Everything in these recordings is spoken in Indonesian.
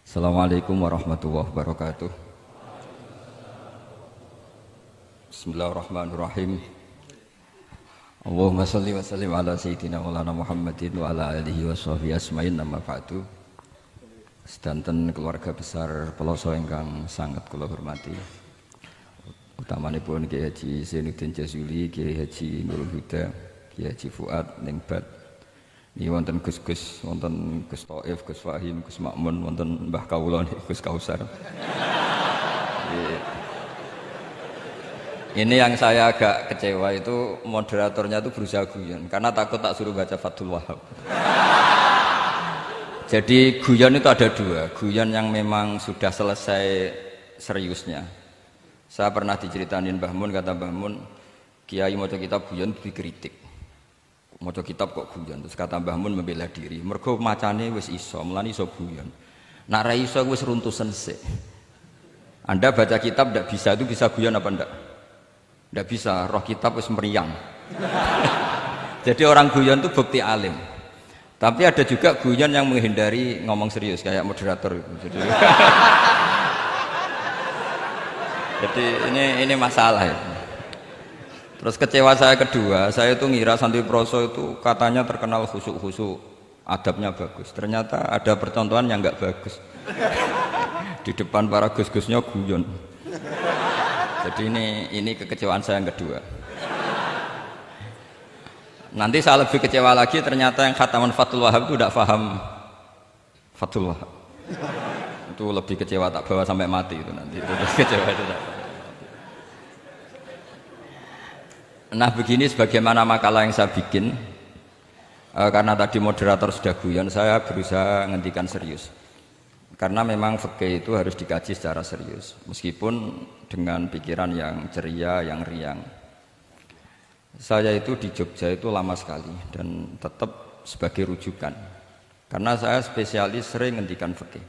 Assalamualaikum warahmatullahi wabarakatuh. Bismillahirrahmanirrahim. Allahumma sholli wa sallim ala sayyidina maulana Muhammadin wa ala alihi wa sahbihi asma'in amma ba'du. Sedanten keluarga besar Peloso ingkang sangat kula hormati. Utamanipun Kiai Haji Zainuddin Jazuli, Kiai Haji Nurul Huda, Kiai Haji Fuad Ningbat. Ini wonten Gus-Gus, wonten Gus Taif, Gus Fahim, Gus Makmun, wonten Mbah Kawula Gus Kausar. Ini yang saya agak kecewa itu moderatornya itu berusaha guyon karena takut tak suruh baca Fathul Wahab. Jadi guyon itu ada dua, guyon yang memang sudah selesai seriusnya. Saya pernah diceritain Mbah Mun, kata Mbah Mun, Kiai maca kitab guyon dikritik. Maca kitab kok guyon, terus kata Mbah Mun membela diri mergo macane wis iso mulane iso guyon, nak ra iso wis runtusen sik. Anda baca kitab ndak bisa, itu bisa guyon apa ndak bisa, roh kitab wis meriang. Jadi orang guyon itu bukti alim, tapi ada juga guyon yang menghindari ngomong serius kayak moderator itu. Jadi ini masalah ya. Terus kecewa saya kedua, saya itu ngira santri proso itu katanya terkenal khusuk-khusuk, adabnya bagus. Ternyata ada percontohan yang nggak bagus. Di depan para gus-gusnya guyon. Jadi ini kekecewaan saya yang kedua. Nanti saya lebih kecewa lagi, ternyata yang khataman Fathul Wahab itu tidak paham Fathul Wahab. Itu lebih kecewa, tak bawa sampai mati itu nanti. Itu kecewa itu tak. Nah begini sebagaimana makalah yang saya bikin, karena tadi moderator sudah guyon, saya berusaha ngendikan serius. Karena memang fikih itu harus dikaji secara serius, meskipun dengan pikiran yang ceria, yang riang. Saya itu di Jogja itu lama sekali dan tetap sebagai rujukan. Karena saya spesialis sering ngendikan fikih.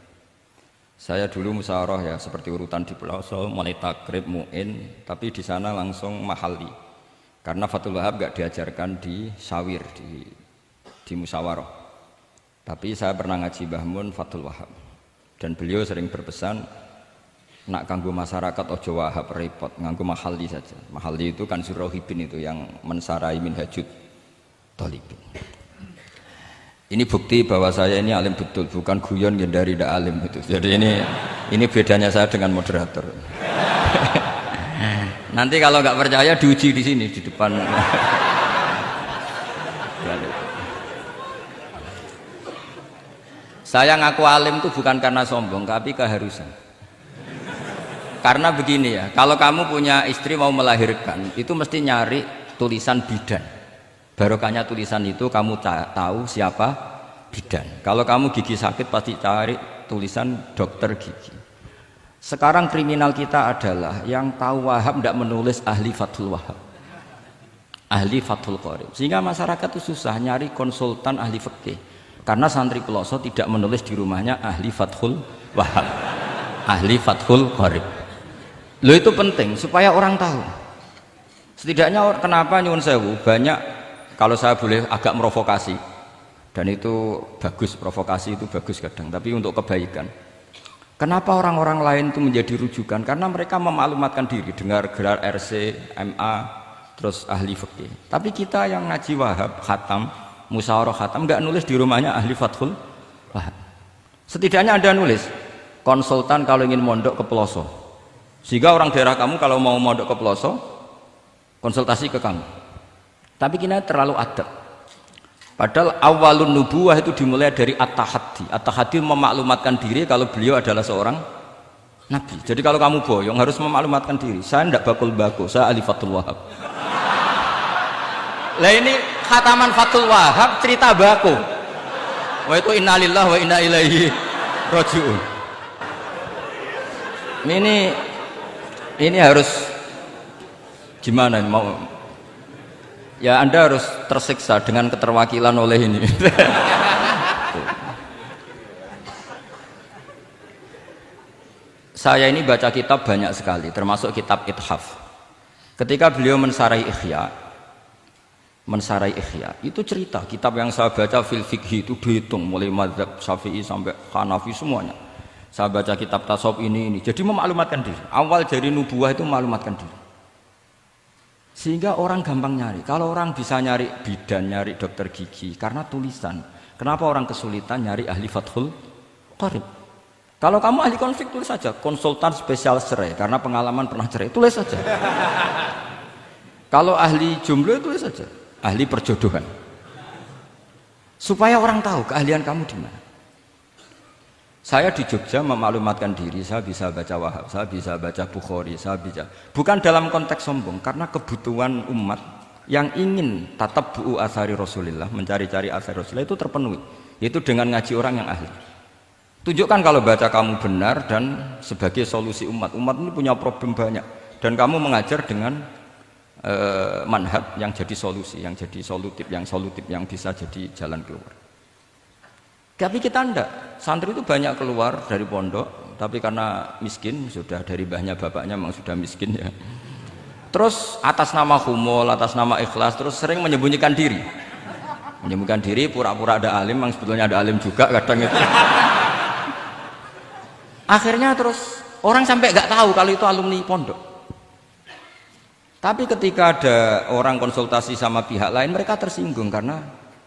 Saya dulu musyawarah ya seperti urutan di Peloso, mulai takrib, mu'in, tapi di sana langsung mahalli. Karena Fathul Wahab gak diajarkan di sawir, di musyawarah. Tapi saya pernah ngaji Mbah Mun Fathul Wahab. Dan beliau sering berpesan, nak kanggo masyarakat ojo wahab repot, nganggo mahalli saja. Mahalli itu kan Zurrohibin itu yang mensarai minhajud thalibin. Ini bukti bahwa saya ini alim betul, bukan guyon dari tidak alim itu. Jadi ini bedanya saya dengan moderator. Nanti kalau nggak percaya diuji di sini di depan. Saya ngaku alim itu bukan karena sombong, tapi keharusan. Karena begini ya, kalau kamu punya istri mau melahirkan, itu mesti nyari tulisan bidan. Barokahnya tulisan itu kamu tahu siapa bidan. Kalau kamu gigi sakit pasti cari tulisan dokter gigi. Sekarang kriminal kita adalah yang tahu Wahab tidak menulis ahli Fathul Wahab, ahli Fathul Qorib, sehingga masyarakat itu susah nyari konsultan ahli fikih karena santri Peloso tidak menulis di rumahnya ahli Fathul Wahab, ahli Fathul Qorib. Lo itu penting supaya orang tahu. Setidaknya kenapa nyuwun sewu banyak, kalau saya boleh agak merovokasi, dan itu bagus, provokasi itu bagus kadang, tapi untuk kebaikan. Kenapa orang-orang lain itu menjadi rujukan? Karena mereka memaklumatkan diri, dengar gelar RC, MA, terus ahli fikih. Tapi kita yang ngaji Wahab, khatam, musyawarah khatam, nggak nulis di rumahnya ahli Fathul Wahab. Setidaknya Anda nulis, konsultan kalau ingin mondok ke Peloso. Sehingga orang daerah kamu kalau mau mondok ke Peloso, konsultasi ke kamu. Tapi kita terlalu adab. Padahal awalun nubuwah itu dimulai dari at-tahaddi. At-tahaddi memaklumatkan diri kalau beliau adalah seorang nabi. Jadi kalau kamu boyong harus memaklumatkan diri. Saya tidak bakul-bakul, saya ahli Fathul Wahab. Lah ini khataman Fathul Wahab cerita baku. Wah itu innalillah wa inna ilaihi rajiun. Ini harus gimana mau? Ya Anda harus tersiksa dengan keterwakilan oleh ini. Saya ini baca kitab banyak sekali, termasuk kitab Ithaf. Ketika beliau mensarai Ihya, itu cerita kitab yang saya baca fil fikhi itu dihitung mulai mazhab Syafi'i sampai Hanafi semuanya. Saya baca kitab tasawuf ini. Jadi memaklumatkan diri. Awal dari nubuah itu memaklumatkan diri. Sehingga orang gampang nyari. Kalau orang bisa nyari bidan, nyari dokter gigi karena tulisan. Kenapa orang kesulitan nyari ahli Fathul Qorib? Kalau kamu ahli konflik tulis saja, konsultan spesial cerai karena pengalaman pernah cerai, tulis saja. Kalau ahli jomblo tulis saja, ahli perjodohan. Supaya orang tahu keahlian kamu di mana. Saya di Jogja memaklumatkan diri, saya bisa baca Wahab, saya bisa baca Bukhari, saya bisa. Bukan dalam konteks sombong, karena kebutuhan umat yang ingin tatap bu'u asari Rasulullah, mencari-cari asari Rasulullah itu terpenuhi. Itu dengan ngaji orang yang ahli. Tunjukkan kalau baca kamu benar dan sebagai solusi umat. Umat ini punya problem banyak. Dan kamu mengajar dengan manhaj yang jadi solusi, yang jadi solutif, yang bisa jadi jalan keluar. Tapi kita enggak. Santri itu banyak keluar dari pondok, tapi karena miskin, sudah dari mbahnya bapaknya memang sudah miskin ya. Terus atas nama humul, atas nama ikhlas, terus sering menyembunyikan diri. Menyembunyikan diri, pura-pura ada alim, yang sebetulnya ada alim juga kadang itu. Akhirnya terus orang sampai nggak tahu kalau itu alumni pondok. Tapi ketika ada orang konsultasi sama pihak lain, mereka tersinggung karena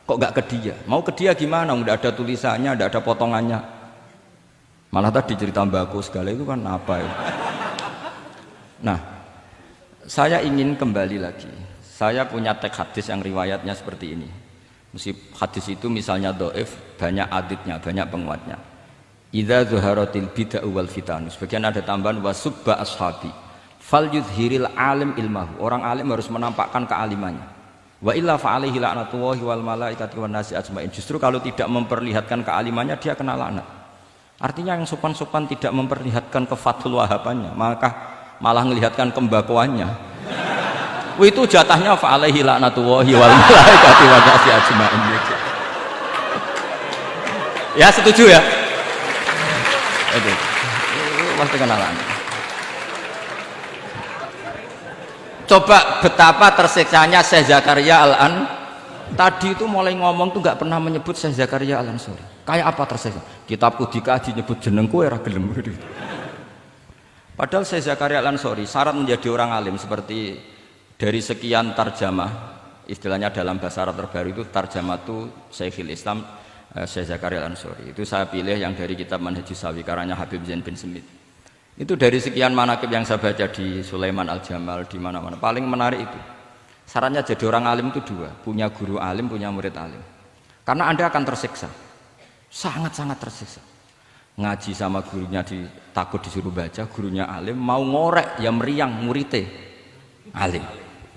kok nggak ke dia? Mau ke dia gimana? Udah ada tulisannya, udah ada potongannya. Malah tadi cerita mbakku segala itu kan apa ya? Nah, saya ingin kembali lagi. Saya punya teks hadis yang riwayatnya seperti ini. Meskipun hadis itu misalnya dhaif, banyak aditnya, banyak penguatnya. Idza zuharatil bid'ah wal fitan. Sebagian ada tambahan wasubba ashabi. Fal yudhiril alim ilmahu. Orang alim harus menampakkan kealimannya. Wa illa fa alaihi la'natullahi wal malaikati wan nasi ajmain. Justru kalau tidak memperlihatkan kealimannya dia kena laknat. Artinya yang sopan-sopan tidak memperlihatkan kefatul wahabannya, maka malah melihatkan kembakuannya. Itu jatahnya fa alaihi la'natullahi wal malaikati wan nasi ajmain. Ya setuju ya? Itu pasti kenalan. Coba betapa tersiksanya Syekh Zakaria Al-An. Tadi itu mulai ngomong tuh nggak pernah menyebut Syekh Zakaria Al-Ansori. Kayak apa tersiksa? Kitabku dikaji nyebut jenengku era gelem. Padahal Syekh Zakaria Al-Ansori syarat menjadi orang alim seperti dari sekian tarjamah, istilahnya dalam bahasa Arab terbaru itu tarjamah itu Syekhul Islam Syekh Zakaria Al-Ansori. Itu saya pilih yang dari kitab Manhajus Sawi karanya Habib Zain bin Smith. Itu dari sekian manaqib yang saya baca di Sulaiman Al-Jamal, di mana-mana paling menarik itu. Syaratnya jadi orang alim itu dua, punya guru alim, punya murid alim. Karena Anda akan tersiksa. Sangat-sangat tersiksa. Ngaji sama gurunya takut disuruh baca, gurunya alim, mau ngorek ya meriang muridnya alim.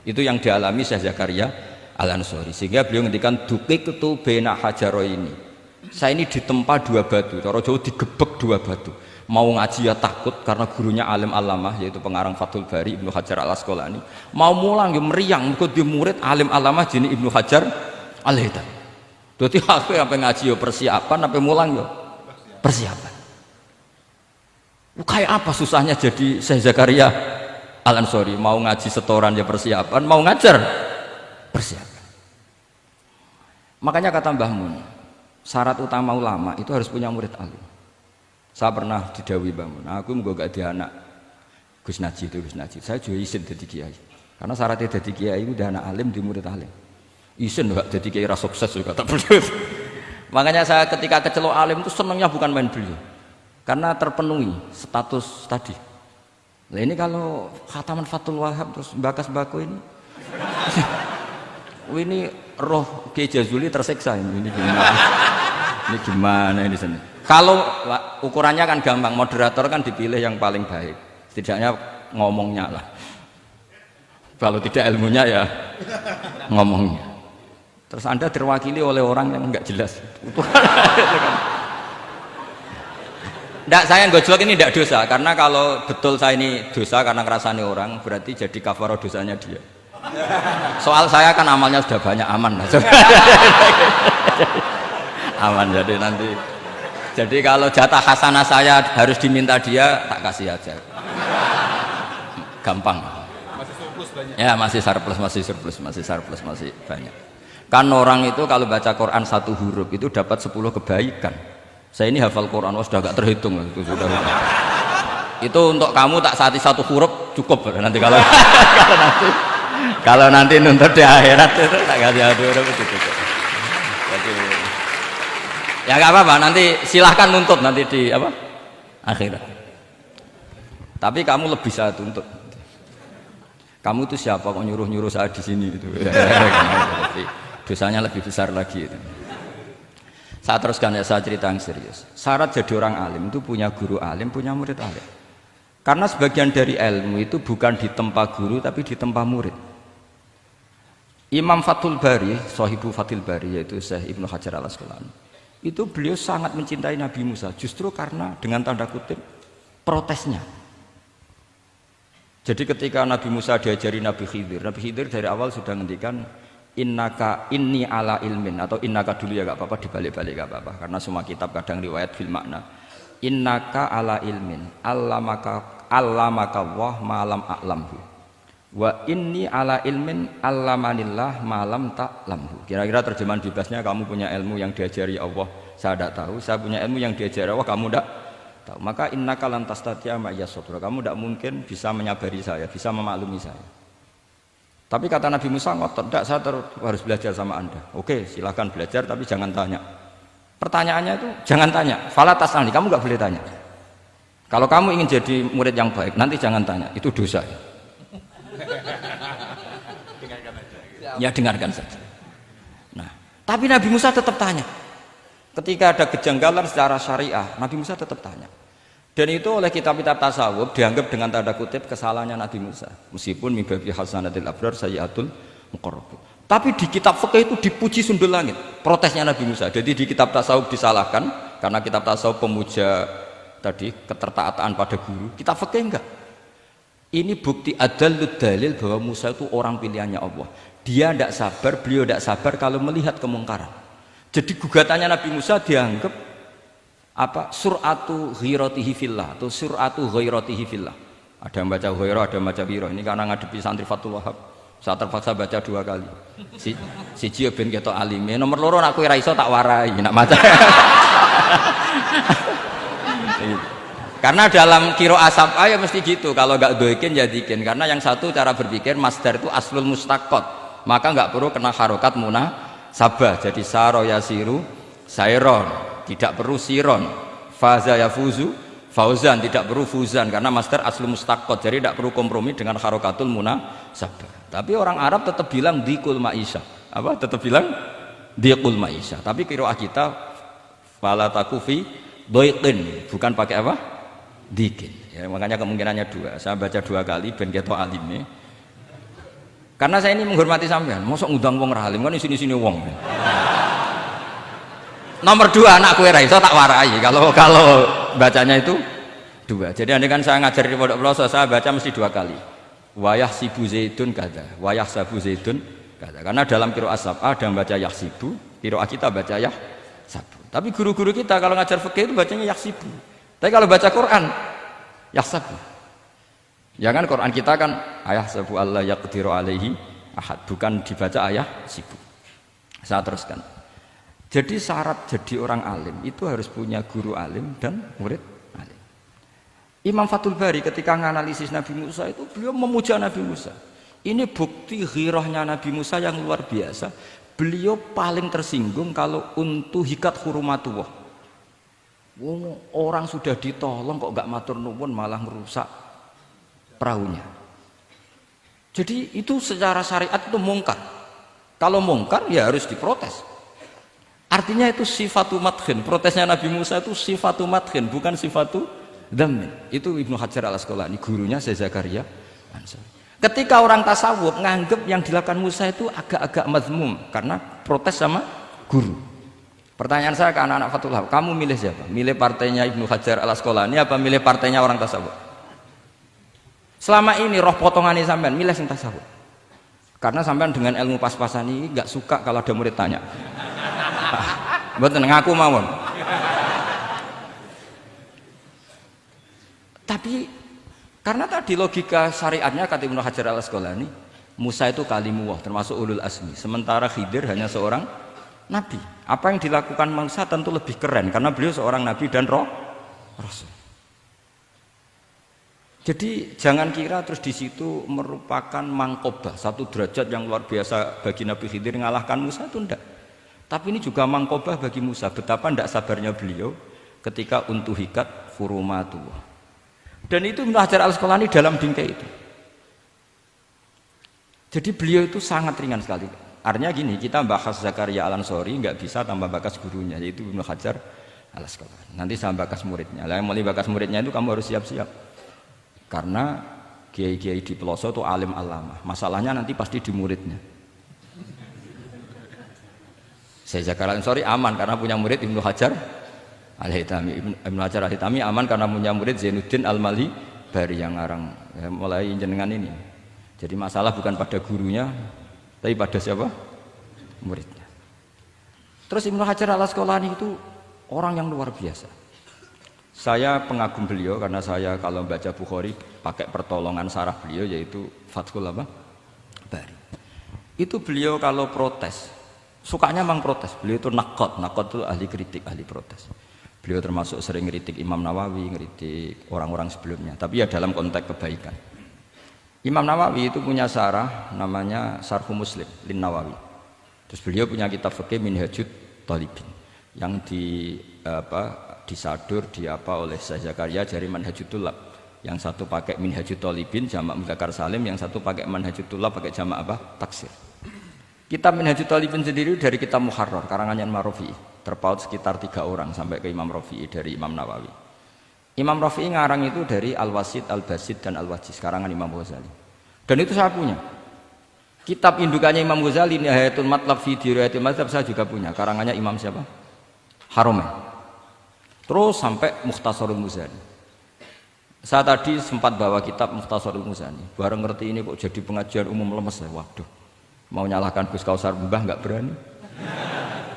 Itu yang dialami Syekh Zakaria Al-Ansori. Sehingga beliau ngendikan duqiqtu baina hajaroini. Saya ini ditempa dua batu, cara Jawa digebek dua batu. Mau ngaji ya takut karena gurunya alim alamah yaitu pengarang Fathul Bari Ibnu Hajar Al-Asqalani. Mau mulang ya meriang mergo dia murid alim alamah jenis Ibnu Hajar Al-Haythami. Dadi aku sampai ngaji ya persiapan, sampai mulang ya persiapan. Kayak apa susahnya jadi Syekh Zakaria Al-Ansori? Mau ngaji setoran ya persiapan, mau ngajar persiapan. Makanya kata Mbah Mun, syarat utama ulama itu harus punya murid alim. Saya pernah didhawuhi Mbah Mun, aku mau gak ada anak Gus Najib itu Gus Najib. Saya juga izin jadi kiai. Karena syaratnya jadi kiai itu udah anak alim di murid alim. Izin enggak jadi kiai ras sukses juga tak perlu. Makanya saya ketika kecelok alim itu senangnya bukan main beliau. Karena terpenuhi status tadi. Nah ini kalau khataman Fathul Wahab terus bakas bako ini. Ini roh Kiai Jazuli tersiksa ini gimana? Ini gimana ini sini? Kalau ukurannya kan gampang, moderator kan dipilih yang paling baik, setidaknya ngomongnya lah. Kalau tidak ilmunya ya ngomongnya. Terus Anda terwakili oleh orang yang enggak jelas. Enggak, saya gojlok ini enggak dosa, karena kalau betul saya ini dosa karena ngerasani orang, berarti jadi kafarah dosanya dia. Soal saya kan amalnya sudah banyak, aman lah. Aman, jadi nanti. Jadi kalau jatah hasanah saya harus diminta dia, tak kasih aja. Gampang. Masih surplus banyak. Ya masih surplus, masih banyak. Kan orang itu kalau baca Quran satu huruf itu dapat 10 kebaikan. Saya ini hafal Quran, sudah agak terhitung itu sudah. Itu untuk kamu tak saati satu huruf cukup nanti kalau kalau nanti nuntut di akhirat itu tak kasih satu huruf itu cukup. Jadi, ya nggak apa-apa, nanti silahkan nuntut nanti di apa akhirat. Tapi kamu lebih saya tuntut. Kamu itu siapa kok nyuruh saya di sini itu? Dosanya lebih besar lagi itu. Saya teruskan ya, saya cerita yang serius. Syarat jadi orang alim itu punya guru alim, punya murid alim. Karena sebagian dari ilmu itu bukan ditempa guru tapi ditempa murid. Imam Fathul Bari, Sahibu Fathul Bari yaitu Syekh Ibnu Hajar Al-Asqalani, itu beliau sangat mencintai Nabi Musa justru karena dengan tanda kutip protesnya. Jadi ketika Nabi Musa diajari Nabi Khidir dari awal sudah ngendikan innaka inni ala ilmin, atau innaka dulu ya gak apa-apa, dibalik-balik gak apa-apa karena semua kitab kadang riwayat fil makna. Innaka ala ilmin allamaka wah malam a'lamhu wa inni ala ilmin allamanillah malam ta'lamhu. Kira-kira terjemahan bebasnya, kamu punya ilmu yang diajari Allah saya tidak tahu, saya punya ilmu yang diajari Allah kamu tidak tahu, maka innaka lan tastati'a ma'iya sabra, kamu tidak mungkin bisa menyabari saya, bisa memaklumi saya. Tapi kata Nabi Musa ngotot, tidak, saya harus belajar sama anda. Oke, silahkan belajar tapi jangan tanya. Pertanyaannya itu jangan tanya, fala tas'alni, kamu nggak boleh tanya. Kalau kamu ingin jadi murid yang baik, nanti jangan tanya, itu dosa. Ya dengarkan saja. Nah, tapi Nabi Musa tetap tanya. Ketika ada kejanggalan secara syariah, Nabi Musa tetap tanya. Dan itu oleh kitab-kitab tasawuf dianggap dengan tanda kutip kesalahannya Nabi Musa. Meskipun mibabi hasanatil abrar sayyatul muqarrabin. Tapi di kitab fikih itu dipuji sundul langit. Protesnya Nabi Musa. Jadi di kitab tasawuf disalahkan karena kitab tasawuf pemuja tadi ketertaatan pada guru. Kitab fikih enggak. Ini bukti adallud dalil bahwa Musa itu orang pilihannya Allah. Dia tidak sabar, beliau tidak sabar kalau melihat kemungkaran. Jadi gugatannya Nabi Musa dianggap apa suratu ghiratihi fillah atau suratu ghairatihi fillah. Ada yang baca ghairah, ada yang baca ghirah. Ini karena ngadepi santri Fathul Wahab, saya terpaksa baca 2 kali. Siji ben ketok alime, nomor loro nek kowe ra iso tak warai nak maca. Karena dalam kiro asap ya mesti gitu, kalau nggak doikin jadikin. Karena yang satu cara berpikir masdar itu aslul mustaqot, maka nggak perlu kena harokat munasabah. Jadi saro yasiru sairon, tidak perlu siron. Faza yafuzu fauzan, tidak perlu fuzan karena master aslu mustaqot, jadi tidak perlu kompromi dengan harokatul munasabah. Tapi orang Arab tetap bilang dikul maisha, apa tetap bilang dikul maisha. Tapi qiraah kita fala takufi doiqin, bukan pakai apa dikin ya, makanya kemungkinannya 2. Saya baca 2 kali ben ketok alime, karena saya ini menghormati sampean. Mosok ngundang wong ra alim kan sini-sini wong. Nomor 2 anak kue raiso tak warai kalau bacanya itu 2. Jadi andai kan saya ngajar di pondok pelosok, saya baca mesti 2 kali. Wayah sibu zaidun kada, wayah sabu zaidun kada. Karena dalam qiraat sab'ah ada yang baca yahsibu, qiraat kita baca yahsabu. Tapi guru-guru kita kalau ngajar fikih itu bacanya yahsibu. Tapi kalau baca Quran yahsabu. Jangan Quran kita kan ayahsabu Allah yaqdiru alaihi ahad, bukan dibaca ayahsibu. Saya teruskan. Jadi syarat jadi orang alim itu harus punya guru alim dan murid alim. Imam Fathul Bari ketika menganalisis Nabi Musa itu beliau memuja Nabi Musa. Ini bukti ghirahnya Nabi Musa yang luar biasa. Beliau paling tersinggung kalau untuhikat hurumatullah. Orang sudah ditolong kok gak matur nuwun malah merusak perahunya. Jadi itu secara syariat itu mungkar. Kalau mungkar ya harus diprotes. Artinya itu sifatu madkhin, protesnya Nabi Musa itu sifatu madkhin, bukan sifatu dhammin. Itu Ibnu Hajar Al-Asqalani, gurunya Syekh Zakaria Ansari. Ketika orang tasawuf nganggep yang dilakukan Musa itu agak-agak mazmum karena protes sama guru. Pertanyaan saya ke anak-anak Fathul Wahab, kamu milih siapa? Milih partainya Ibnu Hajar Al-Asqalani apa milih partainya orang tasawuf? Selama ini roh potongan ini sampean milih yang tasawuf. Karena sampean dengan ilmu pas-pasan ini nggak suka kalau ada murid tanya. Mboten ngaku mawon. Tapi karena tadi logika syariatnya kata Ibnu Hajar Al-Asqalani, Musa itu kalimullah termasuk ulul azmi, sementara Khidir hanya seorang nabi. Apa yang dilakukan Musa tentu lebih keren karena beliau seorang nabi dan rasul. Jadi jangan kira terus di situ merupakan mangkobah, satu derajat yang luar biasa bagi Nabi Khidir mengalahkan Musa, itu enggak. Tapi ini juga mangkobah bagi Musa, betapa tidak sabarnya beliau ketika untuhikat furumatu. Dan itu Ibnu Hajar Al-Asqalani dalam bingkai itu. Jadi beliau itu sangat ringan sekali. Artinya gini, kita bahas Zakaria Al-Ansori nggak bisa tambah bakas gurunya, yaitu Ibnu Hajar Al-Asqalani. Nanti sama bakas muridnya. Lah yang mulai bakas muridnya itu kamu harus siap-siap. Karena kiai-kiai di pelosok itu alim alama. Masalahnya nanti pasti di muridnya. Saya Zakaria Al-Ansori aman karena punya murid Ibnu Hajar Al-Haytami. Ibnu Hajar Al-Haytami aman karena punya murid Zainuddin Al-Mali Bari yang ngarang ya, mulai jenengan ini. Jadi masalah bukan pada gurunya, tapi pada siapa? Muridnya. Terus Ibnu Hajar Al-Asqalani itu orang yang luar biasa. Saya pengagum beliau karena saya kalau baca Bukhari pakai pertolongan sarah beliau yaitu Fathul Bari. Itu beliau kalau protes, sukanya memang protes. Beliau itu nakot itu ahli kritik, ahli protes. Beliau termasuk sering kritik Imam Nawawi, kritik orang-orang sebelumnya. Tapi ya dalam konteks kebaikan. Imam Nawawi itu punya sarah namanya Sarhu Muslim Lin Nawawi. Terus beliau punya kitab fikih Minhajut Thalibin yang disadur oleh Syekh Zakaria dari Manhajut Thullab. Yang satu pakai Minhajut Thalibin jamak mudzakkar salim, yang satu pakai Manhajut Thullab pakai jamak taksir. Kitab Minhajut Thalibin sendiri dari kitab Muharrar karangan Imam Rafi'i, terpaut sekitar 3 orang sampai ke Imam Rafi'i dari Imam Nawawi. Imam Rafi'i ngarang itu dari Al-Wasid, Al-Basid dan Al-Wajiz karangan Imam Ghazali. Dan itu saya punya. Kitab indukannya Imam Ghazali Nihayatul Matlab fi Dirayatil Mazhab saya juga punya karangannya Imam siapa? Haromen. Terus sampai Mukhtasarul Muzani. Saya tadi sempat bawa kitab Mukhtasarul Muzani. Bareng ngerti ini kok jadi pengajian umum lemes ya. Waduh, mau nyalahkan Gus Kausar Mbah nggak berani.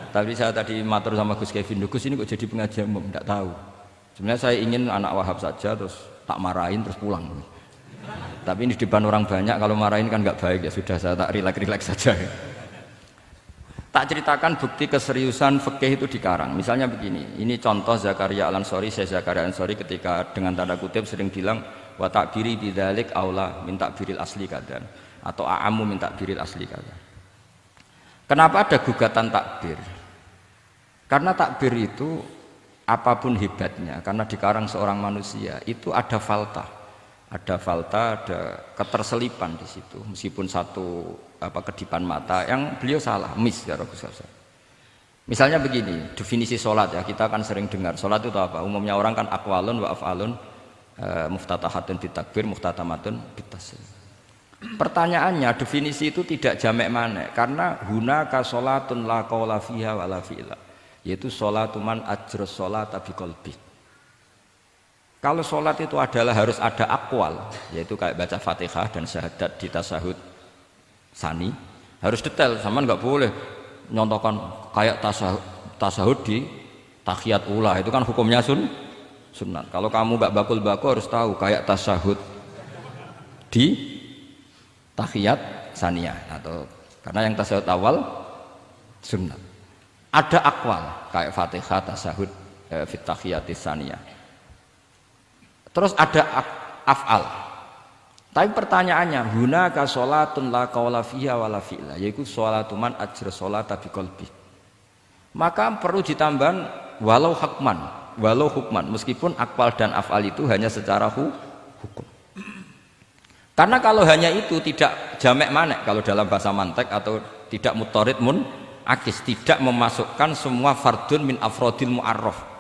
Tapi saya tadi matur sama Gus Kevin, Gus ini kok jadi pengajian umum, nggak tahu. Sebenarnya saya ingin anak Wahab saja terus tak marahin terus pulang. Tapi ini di depan orang banyak, kalau marahin kan nggak baik ya sudah saya tak rileks saja. Tak ceritakan bukti keseriusan fikih itu dikarang. Misalnya begini, ini contoh Zakaria Al-Ansori, Syekh Zakaria Al-Ansori ketika dengan tanda kutip sering bilang wa ta'biri bidzalik aula min ta'biril asli kadan atau a'ammu min ta'biril asli kadan. Kenapa ada gugatan takbir? Karena takbir itu apapun hebatnya, karena dikarang seorang manusia itu ada falta, ada keterselipan di situ. Meskipun satu kedipan mata yang beliau salah, ya Ragus. Misalnya begini, definisi sholat ya, kita kan sering dengar sholat itu apa? Umumnya orang kan aqwalun wa af'alun, muftatahatun bitakbir, muftatamatun bitaslim. Pertanyaannya, definisi itu tidak jamek mana? Karena hunaka sholatun la qawla fiha wa la fi'la, yaitu sholatu man ajros sholata biqalbi. Kalau sholat itu adalah harus ada akwal, yaitu kayak baca Fatihah dan syahadat di tasyahud sani, harus detail, sama nggak boleh nyontohkan kayak tasyahud di tahiyat ula, itu kan hukumnya sunnah. Kalau kamu nggak bakul-bakul harus tahu kayak tasyahud di tahiyat saniyah, atau karena yang tasyahud awal sunnah. Ada akwal kayak Fatihah tasyahud fit tahiyatis saniyah. Terus ada af'al. Tapi pertanyaannya, hunaka sholatun la qawla fiha wa la fi'la, yaitu sholatu man ajra sholata biqalbi. Maka perlu ditambah walau hukman, meskipun akwal dan af'al itu hanya secara hukum. Karena kalau hanya itu tidak jamek manek kalau dalam bahasa mantek, atau tidak mutarid akis, tidak memasukkan semua fardun min afrodil mu'arraf.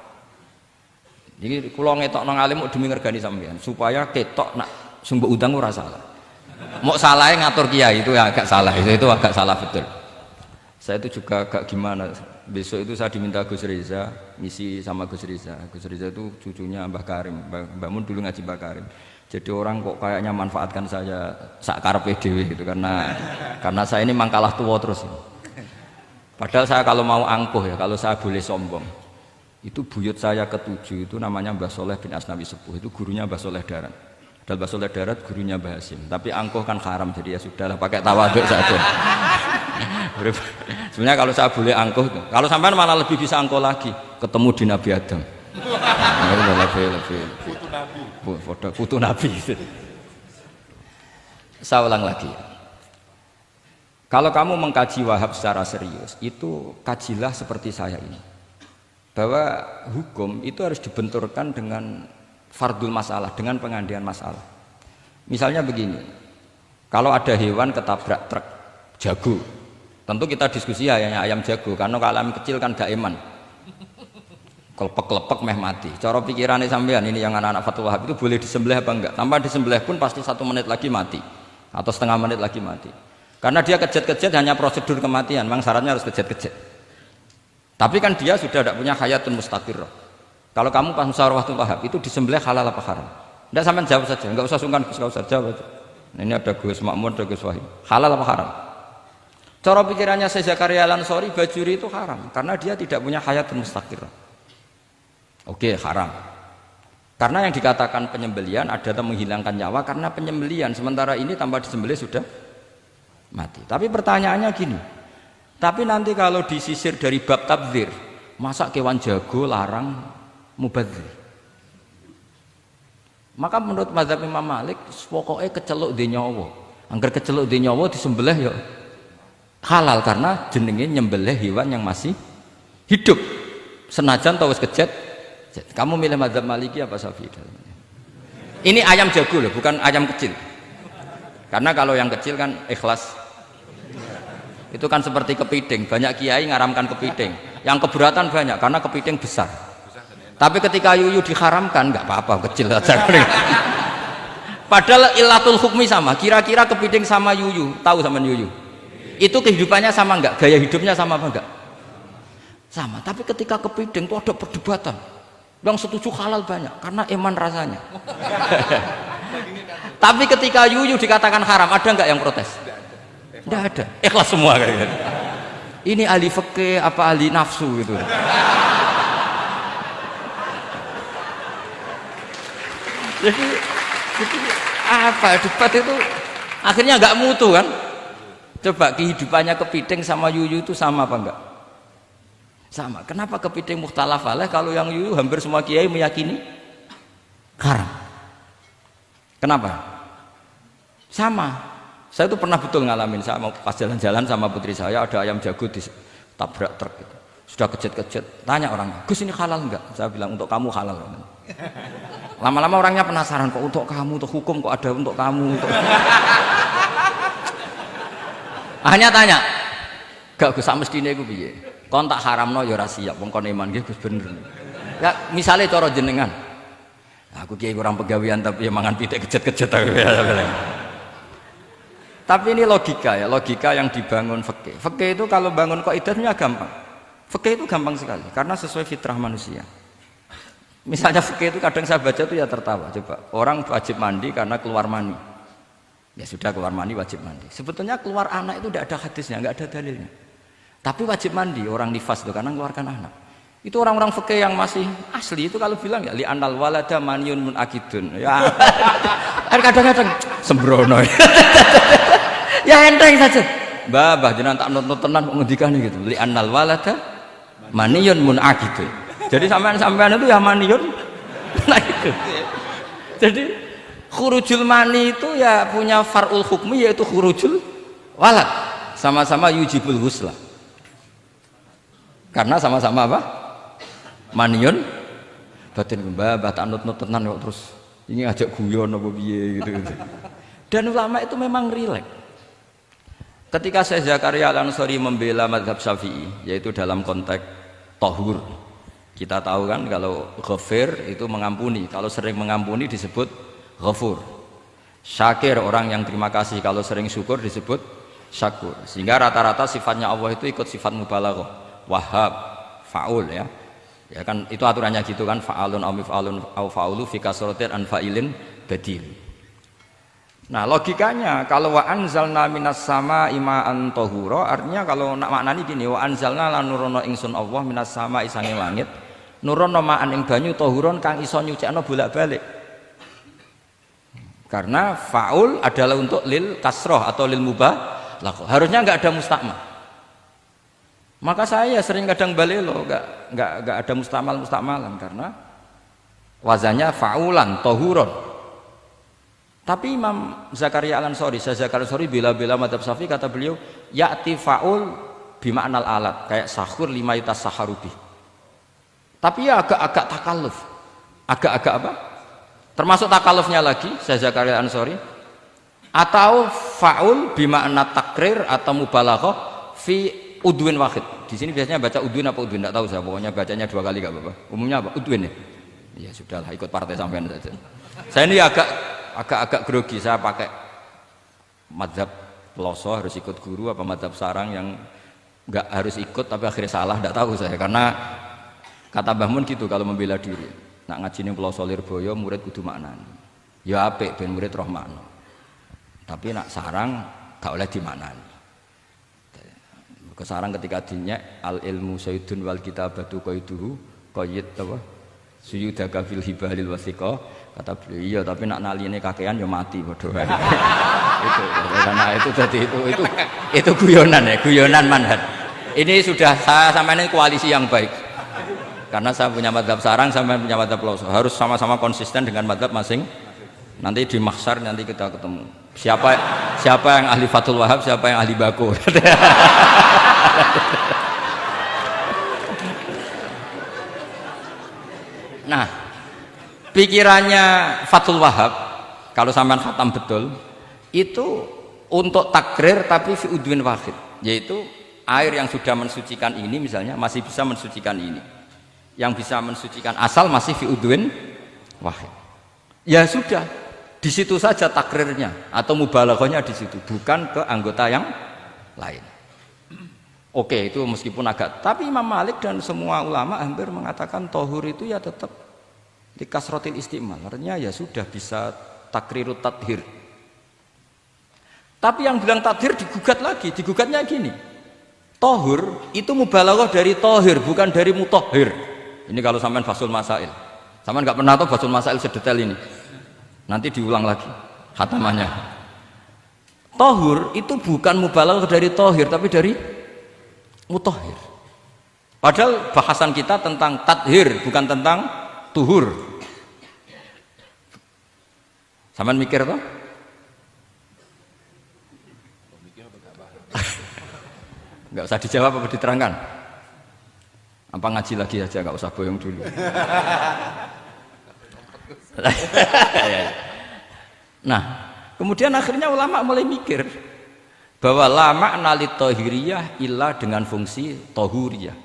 Jadi kula ngetok nang alim demi ngergani sampean supaya ketok nak sumber udang ora salah. Mau salahnya ngatur kiai itu ya agak salah, itu agak salah betul. Saya itu juga agak gimana. Besok itu saya diminta Gus Reza misi sama Gus Reza. Gus Reza itu cucunya Mbah Karim. Mbah Mun dulu ngaji Mbah Karim. Jadi orang kok kayaknya manfaatkan saya sak karepe dhewe gitu, karena saya ini mangkalah tua terus. Padahal saya kalau mau angkuh ya, kalau saya boleh sombong, itu buyut saya ketujuh itu namanya Mbah Soleh bin Asnawi Sepuh, itu gurunya Mbah Soleh Darat. Padahal Mbah Soleh Darat gurunya Mbah Hasim, tapi angkuh kan haram, jadi ya sudahlah pakai tawaduk saja. Sebenarnya kalau saya boleh angkuh, kalau sampean malah lebih bisa angkuh lagi, ketemu di Nabi Adam. Lebih. Putu Nabi. Putu Nabi. Saya ulang lagi. Kalau kamu mengkaji Wahhab secara serius, itu kajilah seperti saya ini. Bahwa hukum itu harus dibenturkan dengan fardul masalah, dengan pengandian masalah. Misalnya begini, kalau ada hewan ketabrak truk, jago, tentu kita diskusi ya ayam jago, karena kalau ayam kecil kan gak eman, kelepek-kelepek meh mati. Cara pikirannya sampean ini yang anak-anak Fathul Wahhab itu boleh disembelih apa enggak? Tanpa disembelih pun pasti 1 menit lagi mati, atau setengah menit lagi mati. Karena dia kejat-kejat hanya prosedur kematian, memang syaratnya harus kejat-kejat. Tapi kan dia sudah tidak punya hayatun mustaqirrah. Kalau kamu pas musyawarah Fathul Wahhab itu disembelih halal apa haram? Tidak, sampean jawab saja, enggak usah sungkan, enggak usah jawab aja. Nah, ini ada Gus Makmun, ada Gus Wahid. Halal apa haram? Cara pikirannya Syekh Zakaria Al-Ansori, bajuri itu haram karena dia tidak punya hayatun mustaqirrah. Oke, haram. Karena yang dikatakan penyembelian adalah menghilangkan nyawa karena penyembelian, sementara ini tanpa disembelih sudah mati. Tapi pertanyaannya gini, tapi nanti kalau disisir dari bab tabdzir, masa kewan jago larang mubadzir? Maka menurut mazhab Imam Malik, pokoknya keceluk di nyawa. Angger keceluk di nyawa disembelih ya halal karena jenenge nyembelih hewan yang masih hidup. Senajan tau wis kejet. Kamu milih mazhab Maliki apa Syafi'i? Ini ayam jago loh, bukan ayam kecil. Karena kalau yang kecil kan ikhlas. Itu kan seperti kepiting, banyak kiai ngaramkan kepiting. Yang keberatan banyak karena kepiting besar. Tapi ketika yuyu diharamkan nggak apa-apa, kecil saja. Padahal ilatul hukmi sama. Kira-kira kepiting sama yuyu, tahu sama yuyu? Itu kehidupannya sama nggak? Gaya hidupnya sama apa enggak? Sama. Tapi ketika kepiting itu ada perdebatan. Yang setuju halal banyak karena iman rasanya. Tapi ketika yuyu dikatakan haram, ada nggak yang protes? Tidak ada. Ikhlas semua kayak gitu. Ini ahli fikih apa ahli nafsu gitu. Jadi apa debat itu akhirnya nggak mutu kan? Coba kehidupannya kepiting sama yuyu itu sama apa enggak? Sama. Kenapa kepiting mukhtalaf alaih kalau yang yuyu hampir semua kiai meyakini haram? Kenapa? Sama. Saya itu pernah betul ngalamin, saya mau pas jalan-jalan sama putri saya, ada ayam jago ditabrak truk gitu. Sudah kejet-kejet, tanya orangnya, Gus ini halal enggak? Saya bilang untuk kamu halal. Lama-lama orangnya penasaran, kok untuk kamu, untuk hukum kok ada untuk kamu, untuk... Hanya tanya, gak Gus mestine iku piye? Kon tak haramno ya ora siap, wong kon iman nggih Gus bener. Ya misale cara jenengan. Aku kiai kurang pegawean tapi ya mangan pitik kejet-kejet aku. Tapi ini logika ya, logika yang dibangun fikih. Fikih itu kalau bangun kaidahnya gampang. Fikih itu gampang sekali karena sesuai fitrah manusia. Misalnya fikih itu kadang saya baca itu ya tertawa. Coba orang wajib mandi karena keluar mani. Ya sudah keluar mani wajib mandi. Sebetulnya keluar anak itu tidak ada hadisnya, nggak ada dalilnya. Tapi wajib mandi orang nifas itu karena mengeluarkan anak. Itu orang-orang fikih yang masih asli itu kalau bilang ya li anal walada maniun munakidun. Ya kadang-kadang sembrono. Ya enteng saja. Mbah jenengan tak nonton tenan kok ngendikane gitu. Li anal walada maniyun munakidun. Jadi sampean itu ya maniyun munakidun. Jadi khurujul mani itu ya punya far'ul hukmi yaitu khurujul walad. Sama-sama yujibul ghusla. Karena sama-sama apa? Maniyun batin mbah tak nut-nut tenan kok terus ini ngajak guyon apa piye gitu. Dan ulama itu memang rileks. Ketika Syekh Zakaria Al-Ansori membela mazhab Syafi'i yaitu dalam konteks tahur, kita tahu kan kalau ghafir itu mengampuni, kalau sering mengampuni disebut ghafur. Syakir orang yang terima kasih, kalau sering syukur disebut syakur. Sehingga rata-rata sifatnya Allah itu ikut sifat mubalaghah, wahhab, faul ya. Ya kan itu aturannya gitu kan, fa'alun aw mif'alun aw fa'ulu fi kasratin an fa'ilin badil. Nah logikanya kalau wa anzalna minas sama ima'an tahura, artinya kalau nak maknani gini, wa anzalna lan nurono ingsun Allah minas sama isange langit nurono ma'an ing banyu tahuron kang iso nyucikno bolak-balik. Karena faul adalah untuk lil kasroh atau lil mubah, harusnya nggak ada mustakmal. Maka saya sering kadang balelo, enggak ada mustamalan karena wazannya faulan, tohuron. Tapi Imam Zakaria Al-Ansori, saya Zakaria Al-Ansori bela-bela madzhab Syafi'i, kata beliau, ya'ti faul bima'nal alat, kayak sahur 5 yutas saharubi. Tapi ya agak-agak takalluf. Agak-agak apa? Termasuk takallufnya lagi, saya Zakaria Al-Ansori, atau faul bima'na takrir atau mubalaghah fi udwin wahid. Di sini biasanya baca udwin apa udwin, tidak tahu saya, pokoknya bacanya 2 kali enggak apa-apa. Umumnya apa? Udwin ya. Ya sudahlah, ikut partai sampean saja. Saya ini agak grogi, saya pakai madzhab peloso harus ikut guru apa madzhab sarang yang enggak harus ikut tapi akhirnya salah, tidak tahu saya, karena kata Mbah Mun gitu kalau membela diri. Nak ngaji ning peloso Lirboyo murid kudu maknani. Ya apik ben murid roh makna. Tapi nak sarang gak oleh dimaknani. Kesarang ketika dinyek al ilmu sayyidun wal kitabatu qaiduhu qayyid apa suyudaka fil hibalil wasiqa, kata beliau iya tapi nak naline kakean ya mati padha. Itu karena itu jadi itu guyonan ya, guyonan manhaj. Ini sudah saya sama ini koalisi yang baik. Karena saya punya madzhab sarang, sama punya madzhab peloso, harus sama-sama konsisten dengan madzhab masing. Nanti di mahsyar nanti kita ketemu. Siapa yang ahli Fathul Wahab, siapa yang ahli Bako. Nah, pikirannya Fathul Wahab kalau sampean khatam betul itu untuk takrir tapi fi udwin wahid, yaitu air yang sudah mensucikan ini misalnya masih bisa mensucikan ini, yang bisa mensucikan asal masih fi udwin wahid. Ya sudah, di situ saja takrirnya atau mubalaghahnya di situ, bukan ke anggota yang lain. Oke, itu meskipun agak, tapi Imam Malik dan semua ulama hampir mengatakan tohur itu ya tetap di kasrotil istimal, artinya ya sudah bisa takrirut tathir. Tapi yang bilang tathir digugat lagi, digugatnya gini, tohur itu mubalaghah dari tohir, bukan dari mutohir. Ini kalau sampean fasul masail, sampean nggak pernah tahu fasul masail sedetail ini, nanti diulang lagi khatamannya. Tohur itu bukan mubalaghah dari tohir, tapi dari mutohir. Padahal bahasan kita tentang tathir, bukan tentang tuhur. Sampean mikir toh? Enggak usah dijawab apa diterangkan? Apa ngaji lagi aja, enggak usah boyong dulu. Nah, kemudian akhirnya ulama mulai mikir bahwa lama nalit tohiriyah ilah dengan fungsi tohuriyah,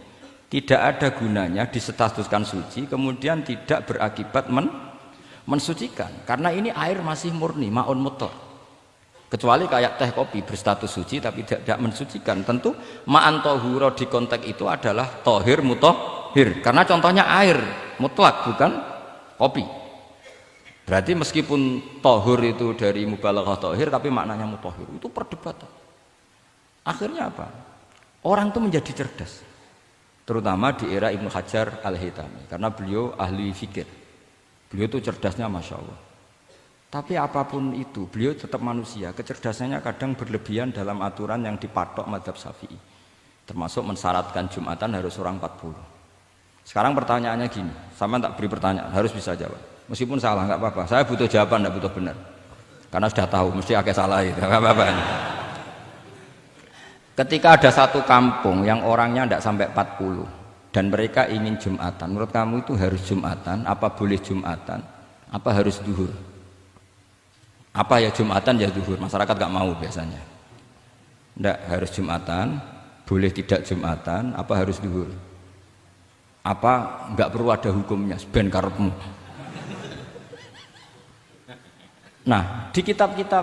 tidak ada gunanya disestatuskan suci kemudian tidak berakibat mensucikan, karena ini air masih murni ma'un mutlaq, kecuali kayak teh kopi berstatus suci tapi tidak mensucikan. Tentu ma'an tohuro di konteks itu adalah tohir mutohir, karena contohnya air mutlak bukan kopi. Berarti meskipun tohur itu dari mubalaghah tohir tapi maknanya mutohir, itu perdebatan. Akhirnya apa? Orang itu menjadi cerdas, terutama di era Ibnu Hajar Al-Haytami, karena beliau ahli fikir. Beliau itu cerdasnya Masya Allah. Tapi apapun itu, beliau tetap manusia. Kecerdasannya kadang berlebihan dalam aturan yang dipatok madzhab Syafi'i, termasuk mensyaratkan Jumatan harus orang 40. Sekarang pertanyaannya gini, sama tak beri pertanyaan, harus bisa jawab. Meskipun salah nggak apa-apa, saya butuh jawaban, nggak butuh benar, karena sudah tahu mesti agak salah itu, nggak apa-apa. Ketika ada satu kampung yang orangnya tidak sampai 40 dan mereka ingin Jumatan, menurut kamu itu harus Jumatan, apa boleh Jumatan, apa harus duhur? Apa ya Jumatan ya duhur? Masyarakat nggak mau biasanya. Tidak, harus Jumatan, boleh tidak Jumatan, apa harus duhur? Apa nggak perlu ada hukumnya, ben karepmu. Nah, di kitab-kitab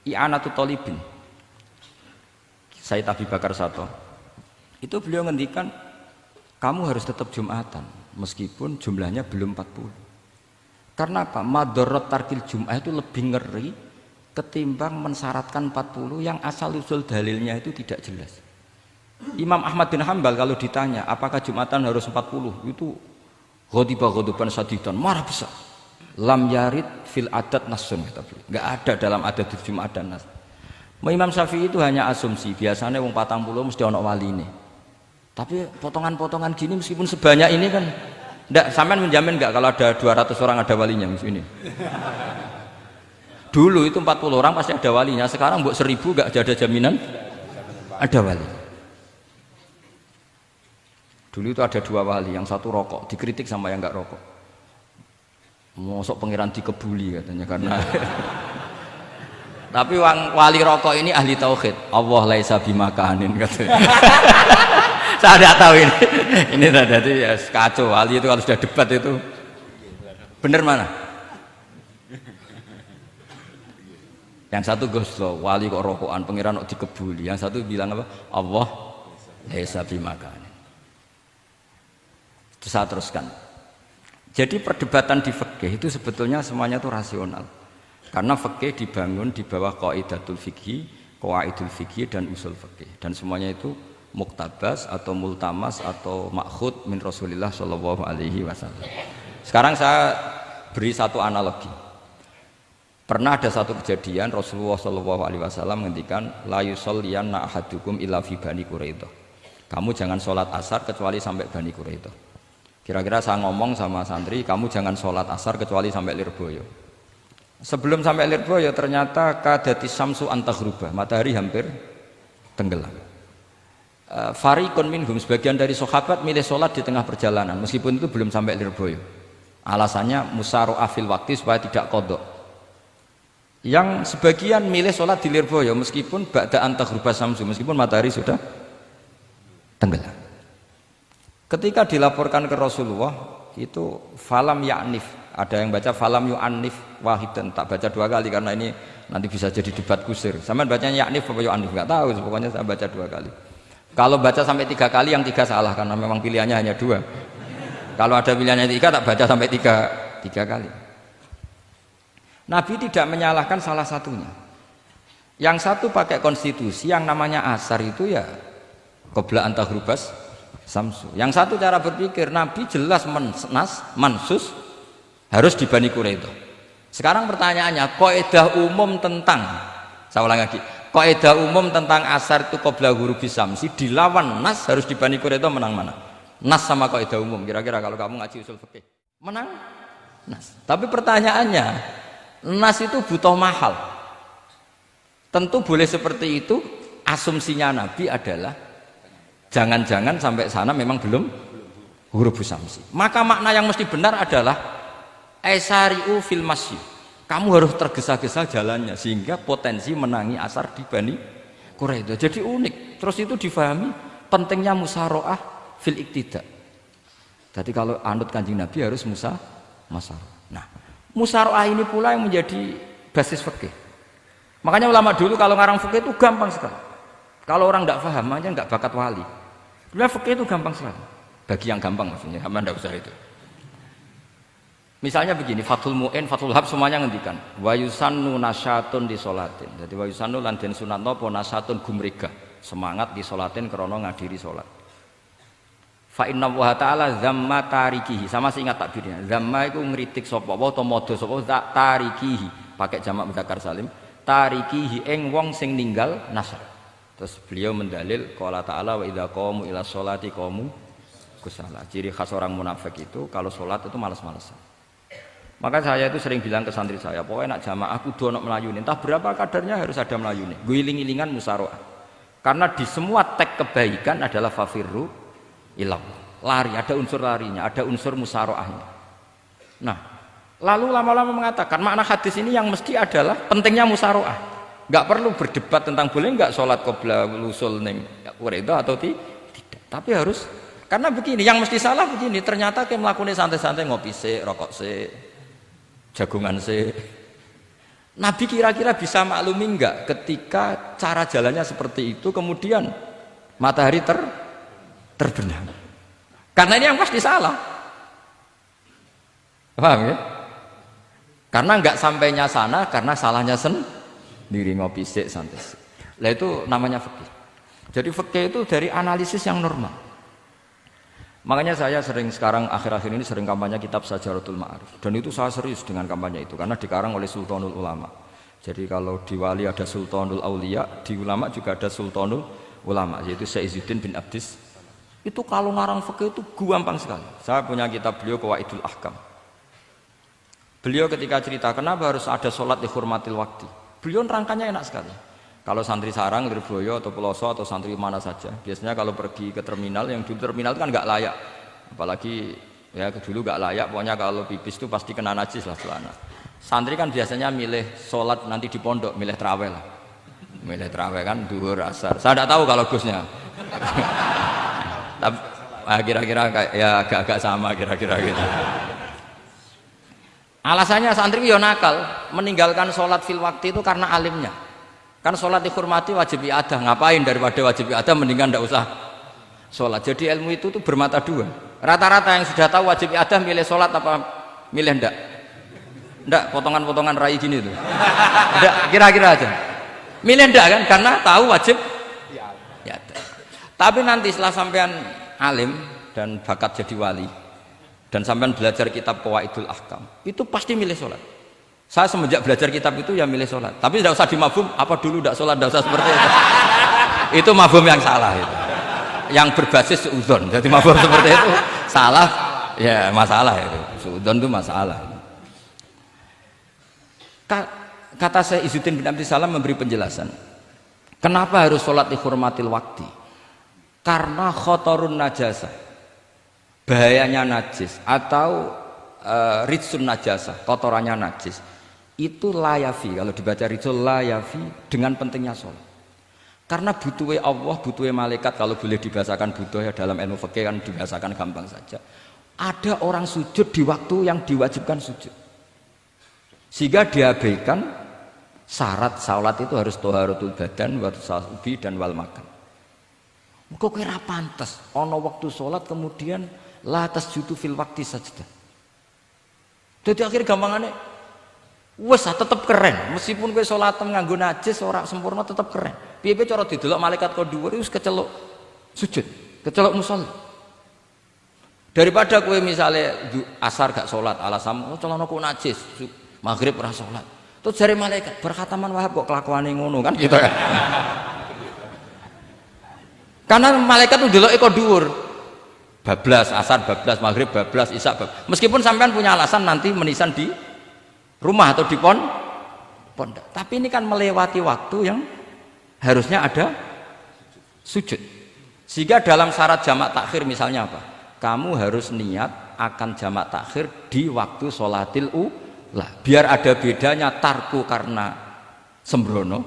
I'anatut Thalibin, Sayyid Abi Bakar Sato, itu beliau ngendikan kamu harus tetap Jumatan meskipun jumlahnya belum 40. Karena apa? Madharat tarkil Jum'ah itu lebih ngeri ketimbang mensyaratkan 40 yang asal usul dalilnya itu tidak jelas. Imam Ahmad bin Hanbal kalau ditanya apakah Jumatan harus 40, itu ghadiban sadidan, marah besar. Lam yarid fil adat nasun, kata beliau. Enggak ada dalam adat Jumat dan nas. Imam Syafi'i itu hanya asumsi, biasanya wong 40 mesti ana waline. Tapi potongan-potongan gini meskipun sebanyak ini kan enggak, sampean menjamin enggak kalau ada 200 orang ada walinya ini? Dulu itu 40 orang pasti ada walinya, sekarang buat 1000 enggak ada jaminan ada wali. Dulu itu ada 2 wali, yang satu rokok, dikritik sama yang enggak rokok. Mosok pangeran dikebuli katanya karena tapi wali rokok ini ahli tauhid. Allah laisa bimakanin katanya. Saya tidak tahu ini tadi ya kacau. Wali itu kalau sudah debat itu bener mana? Yang satu goslo, wali kok rokokan, pangeran kok dikebuli. Yang satu bilang apa? Allah laisa bimakanin. Terus saya teruskan. Jadi perdebatan di fikih itu sebetulnya semuanya itu rasional. Karena fikih dibangun di bawah qaidatul fikih, qawaidul fikih dan usul fikih. Dan semuanya itu muktabas atau multamas atau makhud min Rasulillah sallallahu alaihi wasallam. Sekarang saya beri satu analogi. Pernah ada satu kejadian Rasulullah sallallahu alaihi wasallam menghentikan la yusalliyanna ahadukum illa fi Bani Quraidah. Kamu jangan sholat asar kecuali sampai Bani Quraidah. Kira-kira saya ngomong sama santri, kamu jangan sholat asar kecuali sampai Lirboyo. Sebelum sampai Lirboyo ternyata kadati samsu antaghruba, matahari hampir tenggelam. Fariqun minhum, sebagian dari sahabat milih sholat di tengah perjalanan meskipun itu belum sampai Lirboyo. Alasannya musaro'ah fil waktu supaya tidak kodok. Yang sebagian milih sholat di Lirboyo meskipun ba'da antaghruba samsu, meskipun matahari sudah tenggelam. Ketika dilaporkan ke Rasulullah itu falam ya'nif, ada yang baca falam yu'annif wahidan, tak baca 2 kali karena ini nanti bisa jadi debat kusir. Sama bacanya ya'nif apa yu'annif enggak tahu, pokoknya saya baca 2 kali. Kalau baca sampai 3 kali yang 3 salah karena memang pilihannya hanya 2. Kalau ada pilihannya 3 tak baca sampai 3 kali. Nabi tidak menyalahkan salah satunya. Yang satu pakai konstitusi yang namanya asar itu ya qabla antaghrubas samsu. Yang satu cara berpikir Nabi jelas mansus harus di Bani Quraidah. Sekarang pertanyaannya, kaidah umum tentang, saya ulang lagi, kaidah umum tentang asar itu qabla ghurubis samsi dilawan nas harus di Bani Quraidah, menang mana? Nas sama kaidah umum. Kira-kira kalau kamu ngaji usul fikih, menang nas. Tapi pertanyaannya, nas itu butuh mahal. Tentu boleh seperti itu. Asumsinya Nabi adalah jangan-jangan sampai sana memang belum ghurubus samsi. Maka makna yang mesti benar adalah aisari'u fil masyi. Kamu harus tergesa-gesa jalannya sehingga potensi menangi asar di Bani Quraidah. Jadi unik. Terus itu difahami pentingnya musaroah fil iktida. Jadi kalau anut Kanjeng Nabi harus musaroah. Nah, musaroah ini pula yang menjadi basis fikih. Makanya ulama dulu kalau ngarang fikih itu gampang sekali. Kalau orang tidak paham aja nggak bakat wali. Bila fikih itu gampang sekali. Bagi yang gampang maksudnya, hamba tidak usah itu. Misalnya begini, Fathul Mu'in, Fathul Hab semuanya ngendikan wa yusannu nasyatun di sholatin. Jadi wa yusannu lan den sunatno apa nasyatun gumregah, semangat di sholatin krana ngadiri sholat. Fa inna wa ta'ala zamma tarikihi, sama sih ingat takbirnya. Zamma itu ngritik sapa wa utawa modho sapa tarikihi, pakai jamak mudzakkar salim. Tarikihi ing wong sing ninggal nasyat. Terus beliau mendalil qala ta'ala wa idza qamu ila sholati qamu kusala. Ciri khas orang munafik itu kalau sholat itu malas-malasan. Maka saya itu sering bilang ke santri saya, pokoknya nak jamaah kudu ono melayuni, entah berapa kadarnya harus ada melayuni. Guling-gilingan musaroah. Karena di semua teks kebaikan adalah fafirru ilallah. Lari, ada unsur larinya, ada unsur musaroahnya. Nah, lalu lama-lama mengatakan makna hadis ini yang mesti adalah pentingnya musaroah. Enggak perlu berdebat tentang boleh enggak sholat qabla usul ning Quraidah atau tidak. Tapi harus, karena begini, yang mesti salah begini, ternyata kayak melakukan santai-santai ngopi sik, rokok sik, jagungan sik. Nabi kira-kira bisa maklumi enggak ketika cara jalannya seperti itu kemudian matahari terbenam. Karena ini yang pasti salah. Paham ya? Karena enggak sampainya sana karena salahnya sendiri, ngopi sik santai. Lah itu namanya fikih. Jadi fikih itu dari analisis yang normal. Makanya saya sering sekarang akhir-akhir ini sering kampanye kitab Sajaratul Ma'arif. Dan itu saya serius dengan kampanye itu karena dikarang oleh Sultanul Ulama. Jadi kalau di wali ada Sultanul Aulia, di ulama juga ada Sultanul Ulama, yaitu Syekh Izzuddin bin Abdis Itu kalau ngarang fikih itu gampang sekali. Saya punya kitab beliau Qawaidul Ahkam. Beliau ketika cerita kenapa harus ada sholat dihormatil waktu, beliau rangkanya enak sekali. Kalau santri sarang, Lirboyo atau Peloso atau santri mana saja, biasanya kalau pergi ke terminal, yang dulu terminal itu kan nggak layak, apalagi ya dulu nggak layak, pokoknya kalau pipis itu pasti kena najis lah celana. Santri kan biasanya milih sholat nanti di pondok, milih terawih lah, milih terawih kan duhur asar. Saya tidak tahu kalau Gusnya, tapi kira-kira ya agak-agak sama kira-kira gitu. Alasannya santri yo nakal, meninggalkan sholat fil waktu itu karena alimnya. Kan sholat dihormati wajib iadah, ngapain daripada wajib iadah mendingan tidak usah sholat. Jadi ilmu itu tuh bermata dua. Rata-rata yang sudah tahu wajib iadah milih sholat apa milih ndak? Ndak, potongan-potongan rai gini tuh. Ndak, kira-kira aja. Milih ndak kan? Karena tahu wajib iadah. Tapi nanti setelah sampean alim dan bakat jadi wali dan sampean belajar kitab Qawaidul Ahkam, itu pasti milih sholat. Saya semenjak belajar kitab itu ya milih sholat. Tapi tidak usah dimafhum, apa dulu tidak sholat, tidak usah seperti itu. Itu mafhum yang salah itu. Yang berbasis suudzon. Jadi mafhum seperti itu salah, ya masalah itu. Suudzon itu masalah. Kata saya Izzuddin bin Abdis Salam memberi penjelasan. Kenapa harus sholat dihormatil waktu? Karena khotorun najasah, bahayanya najis atau ritsun najasah, kotorannya najis. Itu layafi, kalau dibaca rizul layafi dengan pentingnya sholat. Karena butuhnya Allah, butuhnya malaikat, kalau boleh dibahasakan butuh ya dalam ilmu fikih kan dibahasakan gampang saja. Ada orang sujud di waktu yang diwajibkan sujud, sehingga diabaikan syarat sholat itu harus toharatul badan, wasubi dan wal makan. Kok kira pantas? Ono waktu sholat kemudian la tasjudu fil waktu sajdah. Jadi akhir gampangannya wes tetep keren, meskipun kowe salatem nganggo najis ora sempurna tetep keren. Piye-piye cara didelok malaikat kok dhuwur wis keceluk sujud, keceluk musholli. Daripada kowe misale asar gak salat, alasan oh celanaku najis, maghrib ora salat. Terus jare malaikat, berkhataman Wahab kok kelakuane ngono kan gitu kan. Karena malaikat tuh deloke kok dhuwur. Bablas asar, bablas maghrib, bablas isya, meskipun sampean punya alasan nanti menisan di rumah atau di pondok, tapi ini kan melewati waktu yang harusnya ada sujud. Sehingga dalam syarat jamak takhir misalnya apa? Kamu harus niat akan jamak takhir di waktu sholatil ula, biar ada bedanya tarku karena sembrono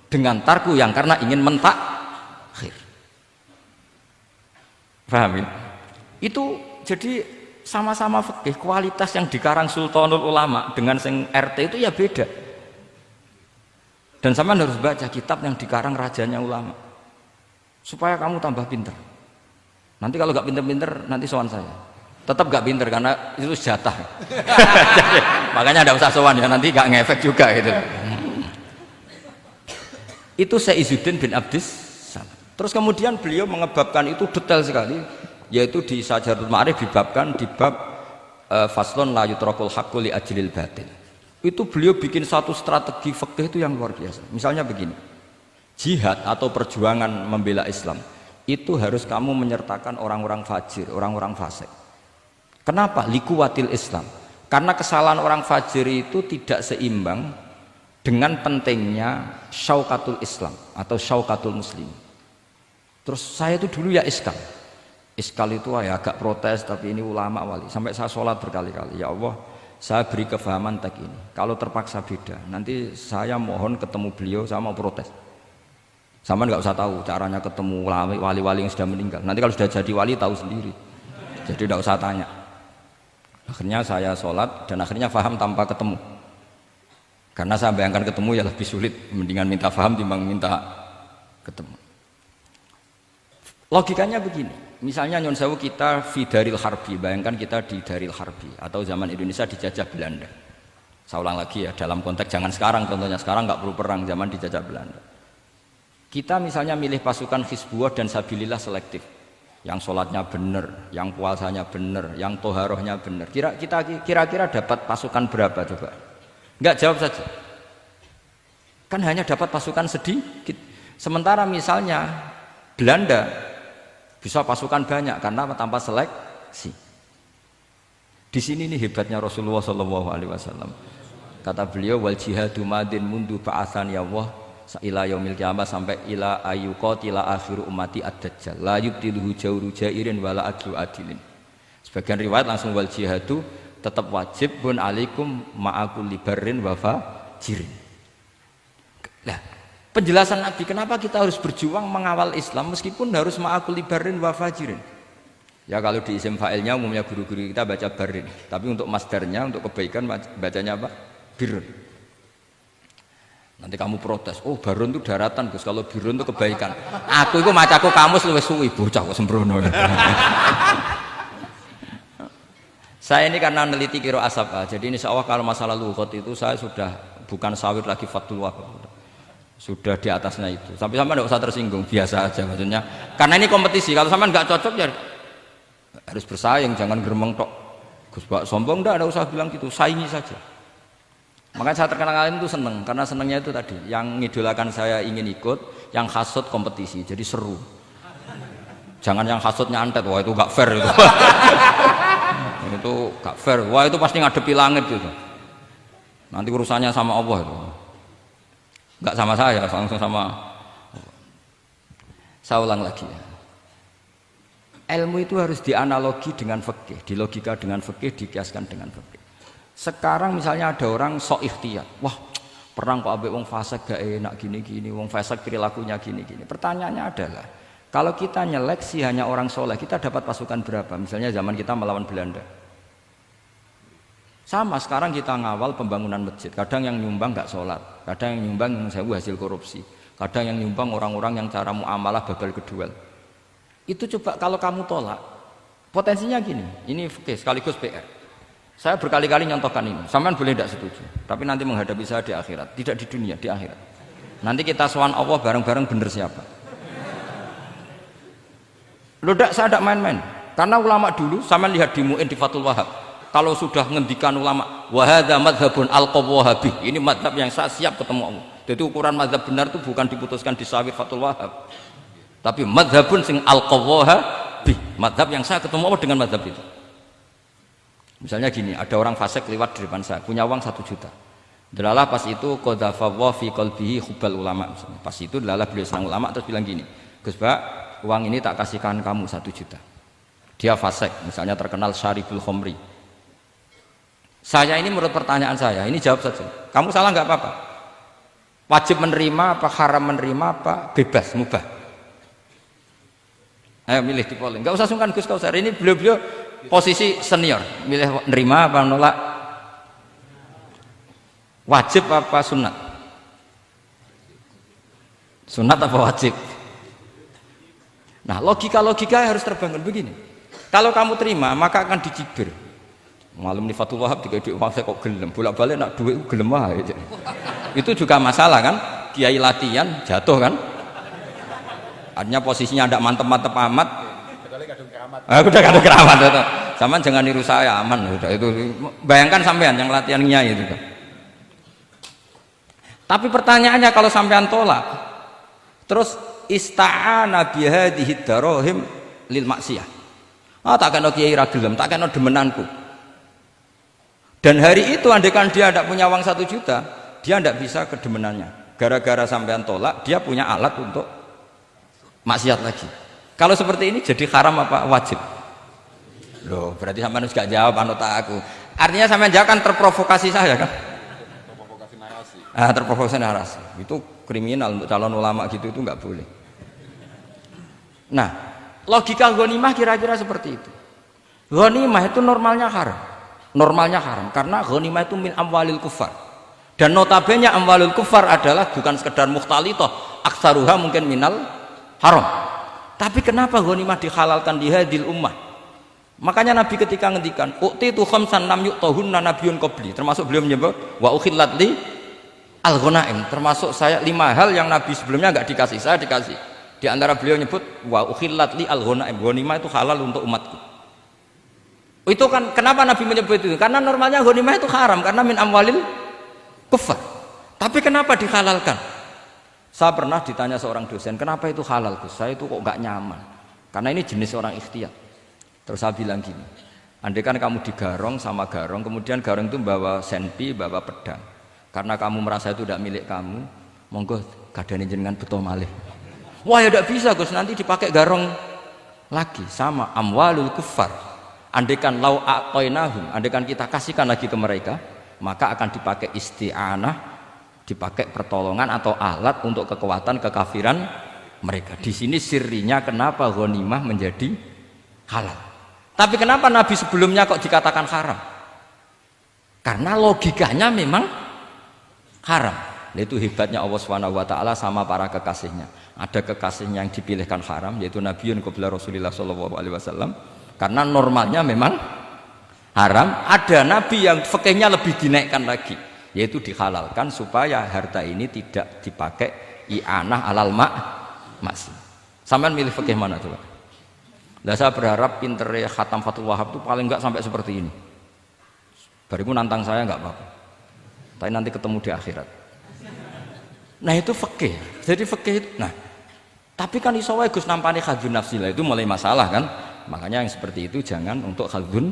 dengan tarku yang karena ingin mentakhir. Paham ya? Itu jadi sama-sama fikih, kualitas yang dikarang Sultanul Ulama dengan sing RT itu ya beda. Dan sampean harus baca kitab yang dikarang rajanya ulama supaya kamu tambah pinter. Nanti kalau gak pinter-pinter nanti sowan saya. Tetap gak pinter karena itu jatah. Jadi, makanya ada usah sowan ya, nanti gak ngefek juga gitu. Itu Syekh Izzuddin bin Abdis Salam. Terus kemudian beliau mengebabkan itu detail sekali, yaitu di Sajaratul Ma'arif dibabkan di bab faslon la yutrakul haqqu li ajlil batil. Itu beliau bikin satu strategi fikih itu yang luar biasa. Misalnya begini, jihad atau perjuangan membela Islam itu harus kamu menyertakan orang-orang fajir, orang-orang fasik. Kenapa? Likuwatil Islam. Karena kesalahan orang fajir itu tidak seimbang dengan pentingnya syaukatul Islam atau syaukatul Muslim. Terus saya itu dulu ya iskal itu ya agak protes, tapi ini ulama wali. Sampai saya sholat berkali-kali, ya Allah, saya beri kefahaman tak ini. Kalau terpaksa beda, nanti saya mohon ketemu beliau, saya mau protes. Sama nggak usah tahu caranya ketemu wali-wali yang sudah meninggal. Nanti kalau sudah jadi wali tahu sendiri. Jadi tidak usah tanya. Akhirnya saya sholat dan akhirnya faham tanpa ketemu. Karena saya bayangkan ketemu ya lebih sulit, mendingan minta faham timbang minta ketemu. Logikanya begini, misalnya Nyon Sewu kita di Daril Harbi, bayangkan kita di Daril Harbi atau zaman Indonesia dijajah Belanda. Saya ulang lagi ya, dalam konteks jangan sekarang, contohnya sekarang nggak perlu perang, zaman dijajah Belanda. Kita misalnya milih pasukan Hizbullah dan Sabilillah selektif, yang sholatnya benar, yang puasanya benar, yang toharohnya benar. Kira-kira dapat pasukan berapa coba? Nggak, jawab saja. Kan hanya dapat pasukan sedikit. Sementara misalnya Belanda Bisa pasukan banyak karena tanpa seleksi. Di sini nih hebatnya Rasulullah Shallallahu Alaihi Wasallam. Kata beliau wal jihadu madin mundu ba'atsan ya Allah ila yaumil qiyamah sampai ila ayyuqatila akhiru ummati ad-dajjal la yubtiluhu jawru jairin wala adlu adilin. Sebagian riwayat langsung wal jihadu tetap wajib pun alaikum ma'akul libarin wa fajirin. Nah, penjelasan Nabi kenapa kita harus berjuang mengawal Islam meskipun harus ma'akul libarin wa fajirin. Ya kalau di isim fa'ilnya umumnya guru-guru kita baca barin, tapi untuk masdarnya untuk kebaikan bacanya apa? Birun. Nanti kamu protes, oh barun itu daratan Gus, kalau birun itu kebaikan. Aku itu macaku kamus luwih suwi bocah kok sembrono. Saya ini karena neliti kiro asap, jadi insya Allah kalau masalah lughat itu saya sudah bukan sawir lagi Fathul Wahab, sudah di atasnya itu. Tapi sampai tidak usah tersinggung, biasa aja maksudnya. Karena ini kompetisi, kalau sampai nggak cocok ya harus bersaing, jangan geremeng tok. Gus Bak sombong enggak usah bilang gitu, saingi saja. Makanya saya terkenal kalian itu seneng, karena senengnya itu tadi, yang ngidolakan saya ingin ikut, yang hasut kompetisi, jadi seru. Jangan yang hasutnya antet, wah itu gak fair itu. Itu gak fair, wah itu pasti ngadepi langit gitu. Nanti urusannya sama Allah itu. Gak sama saya, langsung sama. Saya ulang lagi ya. Ilmu itu harus dianalogi dengan fikih, dilogika dengan fikih, dikiaskan dengan fikih. Sekarang misalnya ada orang sok ikhtiyat, wah perang kok ambek wong fasik gak enak gini-gini, wong fasik perilakunya gini-gini. Pertanyaannya adalah, kalau kita nyeleksi hanya orang soleh, kita dapat pasukan berapa? Misalnya zaman kita melawan Belanda. Sama sekarang kita ngawal pembangunan masjid, kadang yang nyumbang gak sholat, kadang yang nyumbang yang sewu hasil korupsi, kadang yang nyumbang orang-orang yang cara muamalah babal kedua. Itu coba kalau kamu tolak, potensinya gini, ini sekaligus PR. Saya berkali-kali nyontohkan ini, sampean boleh tidak setuju, tapi nanti menghadapi saya di akhirat, tidak di dunia, di akhirat. Nanti kita sowan Allah bareng-bareng bener siapa. Loh saya tidak main-main, karena ulama dulu, sampean lihat di Mu'in di Fathul Wahab, kalau sudah ngendikan ulama, wahada madhabun al-qawahabi, ini madhab yang saya siap ketemu Allah. Jadi ukuran madhab benar itu bukan diputuskan di sawit Fathul Wahab, tapi madhabun sing al-qawahabi, madhab yang saya ketemu Allah dengan madhab itu. Misalnya gini, ada orang fasik lewat di depan saya, punya uang 1 juta. Delalah pas itu qadhafallahu fi qalbihi hubbal ulama. Misalnya. Pas itu delalah beliau senang ulama terus bilang gini, Gus Pak, uang ini tak kasihkan kamu 1 juta. Dia fasik, misalnya terkenal syaribul khomri. Saya ini menurut pertanyaan saya, ini jawab saja. Kamu salah nggak apa-apa. Wajib menerima apa haram menerima apa bebas mubah. Ayo milih di polling. Nggak usah sungkan Gus Kausar. Ini beliau-beliau posisi senior, milih nerima apa nolak, wajib apa sunat, sunat apa wajib. Nah logika harus terbangun begini, kalau kamu terima maka akan dicibir. Malum di Fathul Wahab tiga duit uang saya kok gelem, bolak-balik nak duit gelem aja. Itu juga masalah kan, kiai latihan jatuh kan, artinya posisinya tidak mantep-mantep amat. Udah kadang keramat itu. Sama jangan niru saya, aman udah itu. Bayangkan sampean yang latihan nyai itu. Tapi pertanyaannya kalau sampean tolak, terus ista'ana bihadhihi darahim lil maksiyah. Ah tak kena kiai ra gelem, tak kena demenanku. Dan hari itu andaikan dia tidak punya uang 1 juta, dia tidak bisa kedemenannya. Gara-gara sampean tolak, dia punya alat untuk maksiat lagi. Kalau seperti ini jadi haram apa wajib? Loh, berarti sampean harus gak jawab anut aku. Artinya sampean jawab kan terprovokasi saya kan? Terprovokasi narasi. Terprovokasi narasi. Itu kriminal untuk calon ulama gitu itu nggak boleh. Nah, logika ghanimah kira-kira seperti itu. Ghanimah itu normalnya haram. Normalnya haram karena ghanimah itu min amwalil kufar. Dan notabene amwalul kufar adalah bukan sekedar mukhtalithah, aksaruha mungkin minal haram. Tapi kenapa ghanimah dihalalkan di hadil ummah? Makanya Nabi ketika ngendikan uqtitu khamsan lam yu'tahunna nabiyyun qabli, termasuk beliau menyebut wa ukhillat li al-ghanaim, termasuk saya 5 hal yang Nabi sebelumnya enggak dikasih, saya dikasih. Di antara beliau nyebut wa ukhillat li al-ghanaim, ghanimah itu halal untuk umatku. Itu kan kenapa Nabi menyebut itu? Karena normalnya ghanimah itu haram karena min amwalil kufar. Tapi kenapa dihalalkan? Saya pernah ditanya seorang dosen, kenapa itu halal Gus? Saya itu kok nggak nyaman. Karena ini jenis orang ikhtiyat. Terus saya bilang gini, andai kan kamu digarong sama garong, kemudian garong itu bawa senpi, bawa pedang. Karena kamu merasa itu tidak milik kamu, monggo gadane jenengan betul malih. Wah ya tidak bisa Gus, nanti dipakai garong lagi sama amwalul kuffar. Andai kan lau a'tainahum, andai kan kita kasihkan lagi ke mereka, maka akan dipakai isti'anah, dipakai pertolongan atau alat untuk kekuatan kekafiran mereka. Di sini sirinya kenapa ghanimah menjadi halal. Tapi kenapa Nabi sebelumnya kok dikatakan haram? Karena logikanya memang haram. Itu hebatnya Allah SWT sama para kekasihnya. Ada kekasihnya yang dipilihkan haram, yaitu Nabiun qabla Rasulullah SAW, karena normalnya memang haram. Ada Nabi yang fikihnya lebih dinaikkan lagi, yaitu dihalalkan supaya harta ini tidak dipakai i'anah alal maksi. Sampean milih fikih mana coba? Nah, saya berharap pinternya Khatam Fathul Wahab itu paling enggak sampai seperti ini. Bariku nantang saya enggak apa-apa, tapi nanti ketemu di akhirat. Nah itu fikih. Jadi fikih itu, nah tapi kan iso wae Gus nampani khadzun nafsi lah, itu mulai masalah kan. Makanya yang seperti itu jangan untuk khadzun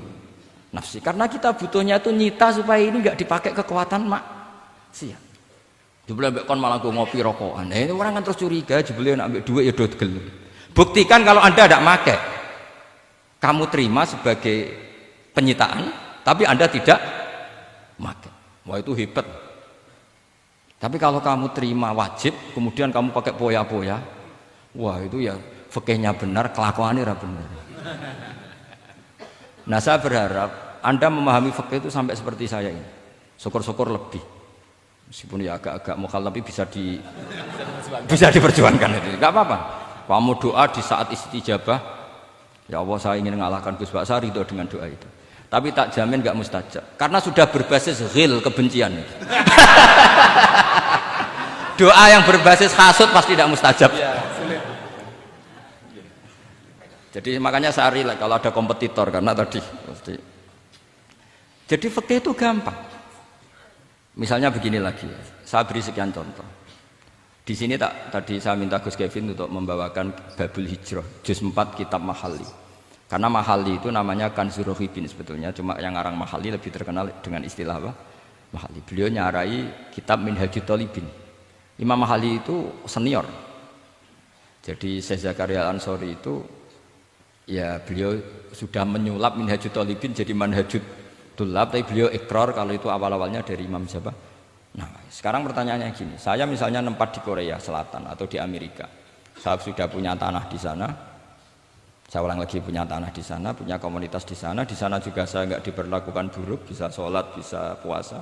nafsi, karena kita butuhnya itu nyita supaya ini enggak dipakai kekuatan maksiat. Jebule mbek kon malah ngopi rokokan. Nah, ini orang kan terus curiga, jebule nek ambek dhuwit ya do gelem. Buktikan kalau Anda tidak pakai, kamu terima sebagai penyitaan, tapi Anda tidak pakai. Wah itu hebat. Tapi kalau kamu terima wajib, kemudian kamu pakai poya-poya, wah itu ya fikihnya benar, kelakuannya ora benar. Nah saya berharap Anda memahami fikih itu sampai seperti saya ini. Syukur-syukur lebih. Meskipun ya agak-agak mukhalaf, tapi bisa diperjuangkan itu. Enggak apa-apa. Kamu doa di saat istijabah, ya Allah saya ingin mengalahkan Gus Baksa, ridho dengan doa itu. Tapi tak jamin enggak mustajab, karena sudah berbasis ghil, kebencian. Doa yang berbasis hasud pasti tidak mustajab. Jadi makanya saya rela kalau ada kompetitor, karena tadi pasti. Jadi fikih itu gampang. Misalnya begini lagi, saya beri sekian contoh. Di sini tadi saya minta Gus Kevin untuk membawakan Babul Hijrah, juz 4 kitab Mahalli. Karena Mahalli itu namanya Kanzur Rohibin sebetulnya, cuma yang ngarang Mahalli lebih terkenal dengan istilah apa? Mahalli. Beliau nyarai kitab Minhajut Thalibin. Imam Mahalli itu senior. Jadi Syekh Zakaria Al-Ansori itu ya beliau sudah menyulap Minhajut Thalibin jadi Manhajut Tulab, tapi beliau ikrar kalau itu awal-awalnya dari Imam siapa? Nah, sekarang pertanyaannya gini, saya misalnya nempat di Korea Selatan atau di Amerika, saya sudah punya tanah di sana, saya ulang lagi punya tanah di sana, punya komunitas di sana juga saya nggak diperlakukan buruk, bisa sholat, bisa puasa.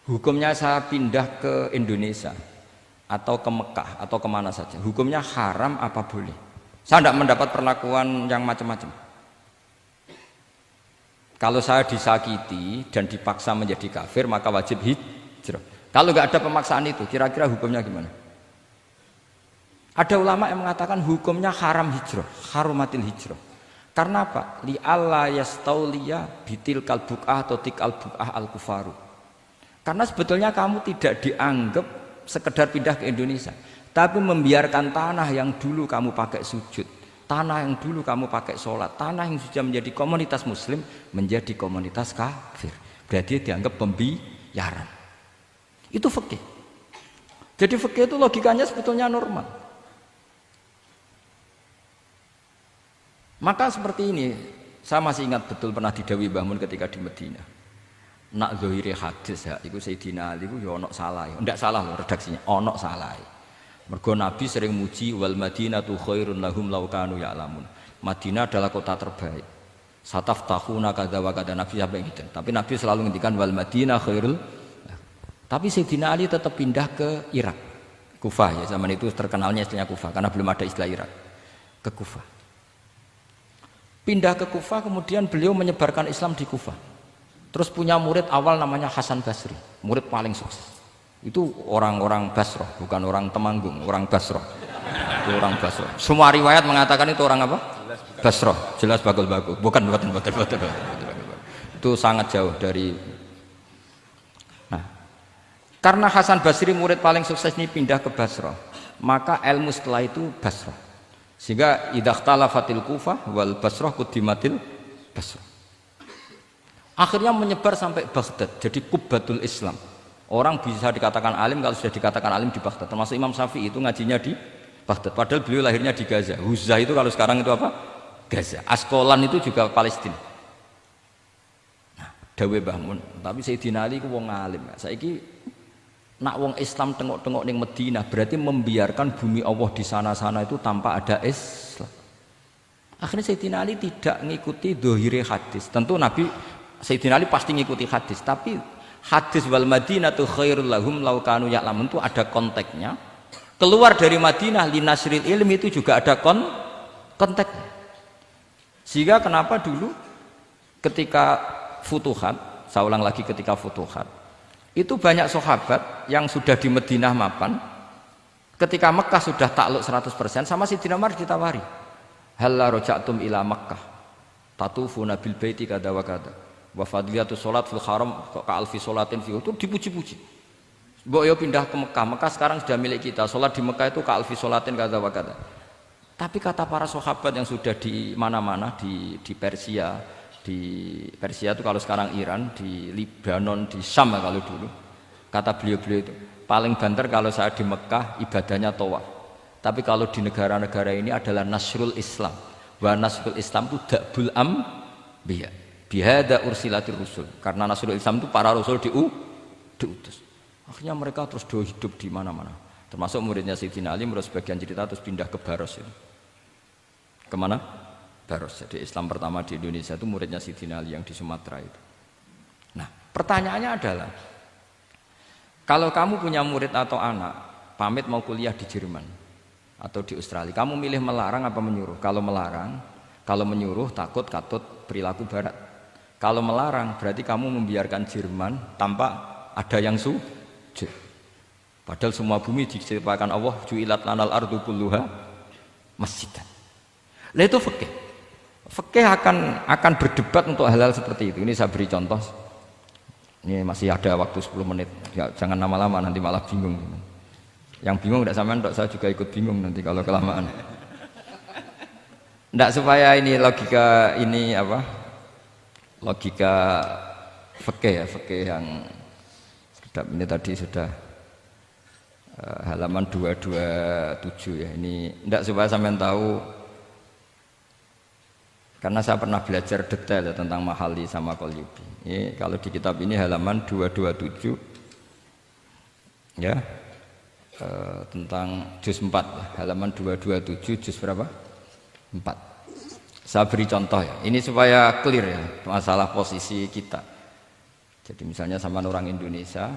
Hukumnya saya pindah ke Indonesia atau ke Mekah atau kemana saja, hukumnya haram apa boleh? Saya tidak mendapat perlakuan yang macam-macam. Kalau saya disakiti dan dipaksa menjadi kafir, maka wajib hijrah. Kalau nggak ada pemaksaan itu, kira-kira hukumnya gimana? Ada ulama yang mengatakan hukumnya haram hijrah, harumatil hijrah. Karena apa? Li alla yastauliya bitil kalbuqah atau tikal buqah al kufaru. Karena sebetulnya kamu tidak dianggap sekedar pindah ke Indonesia, tapi membiarkan tanah yang dulu kamu pakai sujud, tanah yang dulu kamu pakai sholat, tanah yang sudah menjadi komunitas muslim menjadi komunitas kafir. Berarti dianggap pembiaran. Itu fikih. Jadi fikih itu logikanya sebetulnya normal. Maka seperti ini, saya masih ingat betul pernah didhawuhi Mbah Mun ketika di Madinah. Nak zahire hadis ya, iku Sayyidina Ali ku ya ono salah. Ndak salah loh redaksinya, ono salah. Mergo Nabi sering muji wal Madinatu khairun lahum law kanu ya'lamun. Madinah adalah kota terbaik. Sataftahuna kadza wa kadza, Nabi sampai gitu. Tapi Nabi selalu ngendikan wal Madinah khairul. Tapi Sayyidina Ali tetap pindah ke Irak. Kufah ya, zaman itu terkenalnya istilahnya Kufah karena belum ada istilah Irak. Ke Kufah. Pindah ke Kufah, kemudian beliau menyebarkan Islam di Kufah. Terus punya murid awal namanya Hasan Basri, murid paling sukses. Itu orang-orang Basrah, bukan orang Temanggung, orang Basrah. Itu orang Basrah. Semua riwayat mengatakan itu orang apa? Basrah, jelas bagul-bagul. Bukan. Itu sangat jauh dari. Nah, karena Hasan Basri murid paling sukses ini pindah ke Basrah, maka ilmu setelah itu Basrah. Sehingga idzahtalafatil Kufah wal Basrah quddimatil Basrah. Akhirnya menyebar sampai Baghdad, jadi kubbatul Islam. Orang bisa dikatakan alim kalau sudah dikatakan alim di Baghdad. Termasuk Imam Syafi'i itu ngajinya di Baghdad. Padahal beliau lahirnya di Gaza. Huzah itu kalau sekarang itu apa? Gaza. Askolan itu juga Palestina. Nah, dawe Mbah Mun. Tapi Sayyidina Ali ku wong alim. Saiki nak wong Islam tengok-tengok ning Madinah berarti membiarkan bumi Allah di sana-sana itu tanpa ada Islam. Akhirnya Sayyidina Ali tidak mengikuti dohire hadis. Tentu Nabi Sayyidina Ali pasti ngikuti hadis, tapi hadis wal Madinatu khairul lahum law kanu ya'lamun itu ada konteksnya. Keluar dari Madinah linasril ilmi itu juga ada konteksnya. Sehingga kenapa dulu ketika futuhat, saya ulang lagi ketika futuhat, itu banyak sahabat yang sudah di Madinah mapan, ketika Mekah sudah takluk 100% sama Sayyidina Umar ditawari, halla raja'tum ila Makkah tatufuna bil baiti kada wa kada wa fadliyatus salat fil haram ka alfi salatin fi itu dipuji-puji. Mbok yo pindah ke Mekah, Mekah sekarang sudah milik kita, salat di Mekah itu ka alfi salatin kada wa kada. Tapi kata para sahabat yang sudah di mana-mana di Persia, itu kalau sekarang Iran, di Lebanon, di Syam kalau dulu, kata beliau-beliau itu paling banter kalau saya di Mekah ibadahnya tawaf. Tapi kalau di negara-negara ini adalah nasrul Islam. Wa nasrul Islam itu da'bul ambiya. Bihada ursilatir rusul. Karena nasrul Islam itu para rasul diutus. Akhirnya mereka terus hidup di mana-mana. Termasuk muridnya Sayyidina Ali, menurut sebagian cerita terus pindah ke Baros. Ya. Kemana? Baros. Jadi Islam pertama di Indonesia itu muridnya Sayyidina Ali yang di Sumatera itu. Nah, pertanyaannya adalah, kalau kamu punya murid atau anak pamit mau kuliah di Jerman atau di Australia, kamu milih melarang apa menyuruh? Kalau melarang, kalau menyuruh takut katut perilaku barat. Kalau melarang berarti kamu membiarkan Jerman tanpa ada yang sujud. Padahal semua bumi diciptakan Allah, ju'ilat lanal ardu kulluha masjidan. Lah itu fikih. Fikih akan berdebat untuk hal-hal seperti itu. Ini saya beri contoh. Ini masih ada waktu 10 menit. Ya, jangan lama-lama nanti malah bingung. Yang bingung tidak sampean, saya juga ikut bingung nanti kalau kelamaan. Tidak supaya ini logika ini apa? Logika fikih ya, fikih yang sedap ini tadi sudah halaman 227 ya. Ini tidak supaya sampean tahu, karena saya pernah belajar detail ya, tentang Mahali sama Qalyubi. Ini kalau di kitab ini halaman 227 ya, tentang juz 4 ya, halaman 227 juz berapa? 4. Saya beri contoh ya, ini supaya clear ya masalah posisi kita. Jadi misalnya sama orang Indonesia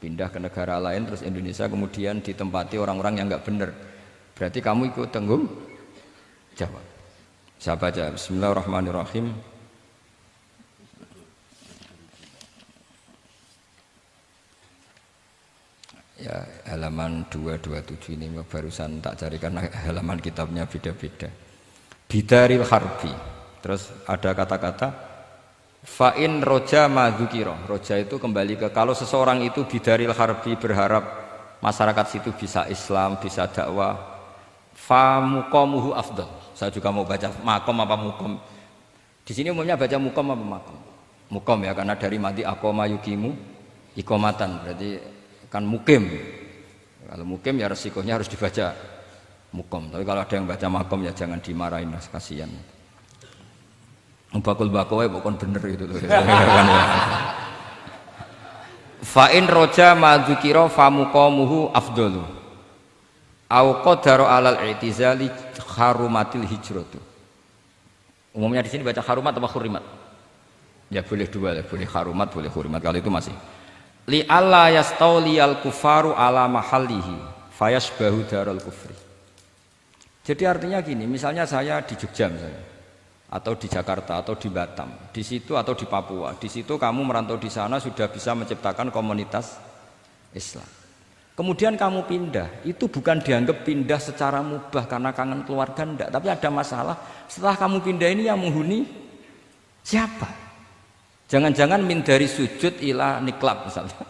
pindah ke negara lain, terus Indonesia kemudian ditempati orang-orang yang nggak benar, berarti kamu ikut tanggung jawab. Saya baca Bismillahirrahmanirrahim. Ya, halaman 227 ini barusan tak cari karena halaman kitabnya beda-beda. Bidaril harbi. Terus ada kata-kata fa'in roja madzukiro. Roja itu kembali ke kalau seseorang itu bidaril harbi berharap masyarakat situ bisa Islam, bisa dakwah, fa muqamuhu afdal. Saya juga mau baca makom apa mukom. Di sini umumnya baca mukom apa makom. Mukom ya, karena dari mati akoma yukimu ikomatan, berarti kan mukim. Kalau mukim ya resikonya harus dibaca mukom. Tapi kalau ada yang baca makom ya jangan dimarahin, kasihan. Bakul bakowe bukan bener itu. Fa'in roja madzukiro famuqamuhu afdalu. Au qadara alal i'tizali harumatil hijratu. Umumnya di sini baca harumat atau hurimat? Ya boleh dua, boleh harumat, boleh hurimat. Kalau itu masih li alla yastauliyal kufaru ala mahallihi fayasbahu darul kufri. Jadi artinya gini, misalnya saya di Jogja misalnya, atau di Jakarta atau di Batam, di situ atau di Papua, di situ kamu merantau di sana sudah bisa menciptakan komunitas Islam. Kemudian kamu pindah, itu bukan dianggap pindah secara mubah karena kangen keluarga, enggak, tapi ada masalah. Setelah kamu pindah ini yang menghuni siapa? Jangan-jangan min dari sujud ila niklab misalnya.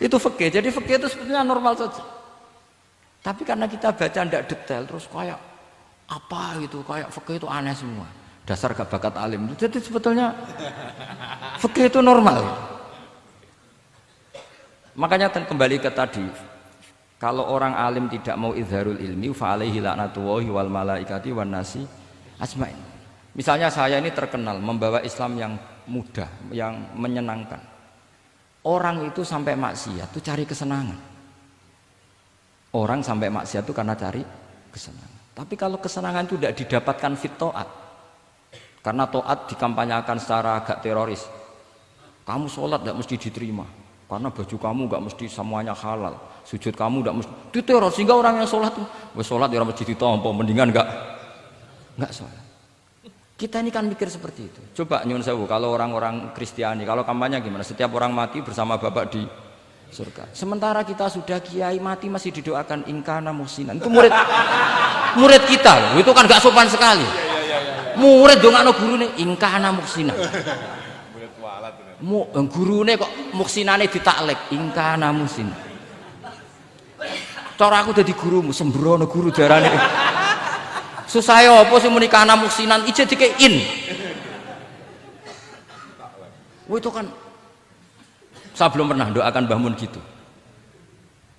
Itu fikih. Jadi fikih itu sebetulnya normal saja. Tapi karena kita baca ndak detail terus kayak apa gitu, kayak fikih itu aneh semua. Dasar gak bakat alim. Jadi sebetulnya fikih itu normal. Makanya kembali ke tadi, kalau orang alim tidak mau izharul ilmi fa alaihi laknatullahi wal malaikati wan nasi ajmain. Misalnya saya ini terkenal membawa Islam yang mudah, yang menyenangkan. Orang itu sampai maksiat itu cari kesenangan. Orang sampai maksiat itu karena cari kesenangan. Tapi kalau kesenangan itu tidak didapatkan fit taat, karena taat dikampanyakan secara agak teroris. Kamu sholat tidak mesti diterima, karena baju kamu nggak mesti semuanya halal, sujud kamu nggak mesti diteror, sehingga orang yang sholat sholat ya mesti ditompo, mendingan nggak sholat. Kita ini kan mikir seperti itu. Coba nyun sewu, kalau orang-orang Kristiani, kalau kampanye gimana? Setiap orang mati bersama bapak di surga. Sementara kita sudah kiai mati masih didoakan ingkana musinan. Itu murid kita loh. Itu kan gak sopan sekali. Murid dongakno gurune ingkana musinan. Gurune kok muksinane ditaklek ingkana musinan. Cara aku dadi gurumu sembrono guru darane. Susah ya apa sih muni kana muksinan ije dikein. Itu kan saya belum pernah doakan Mbah Mun gitu.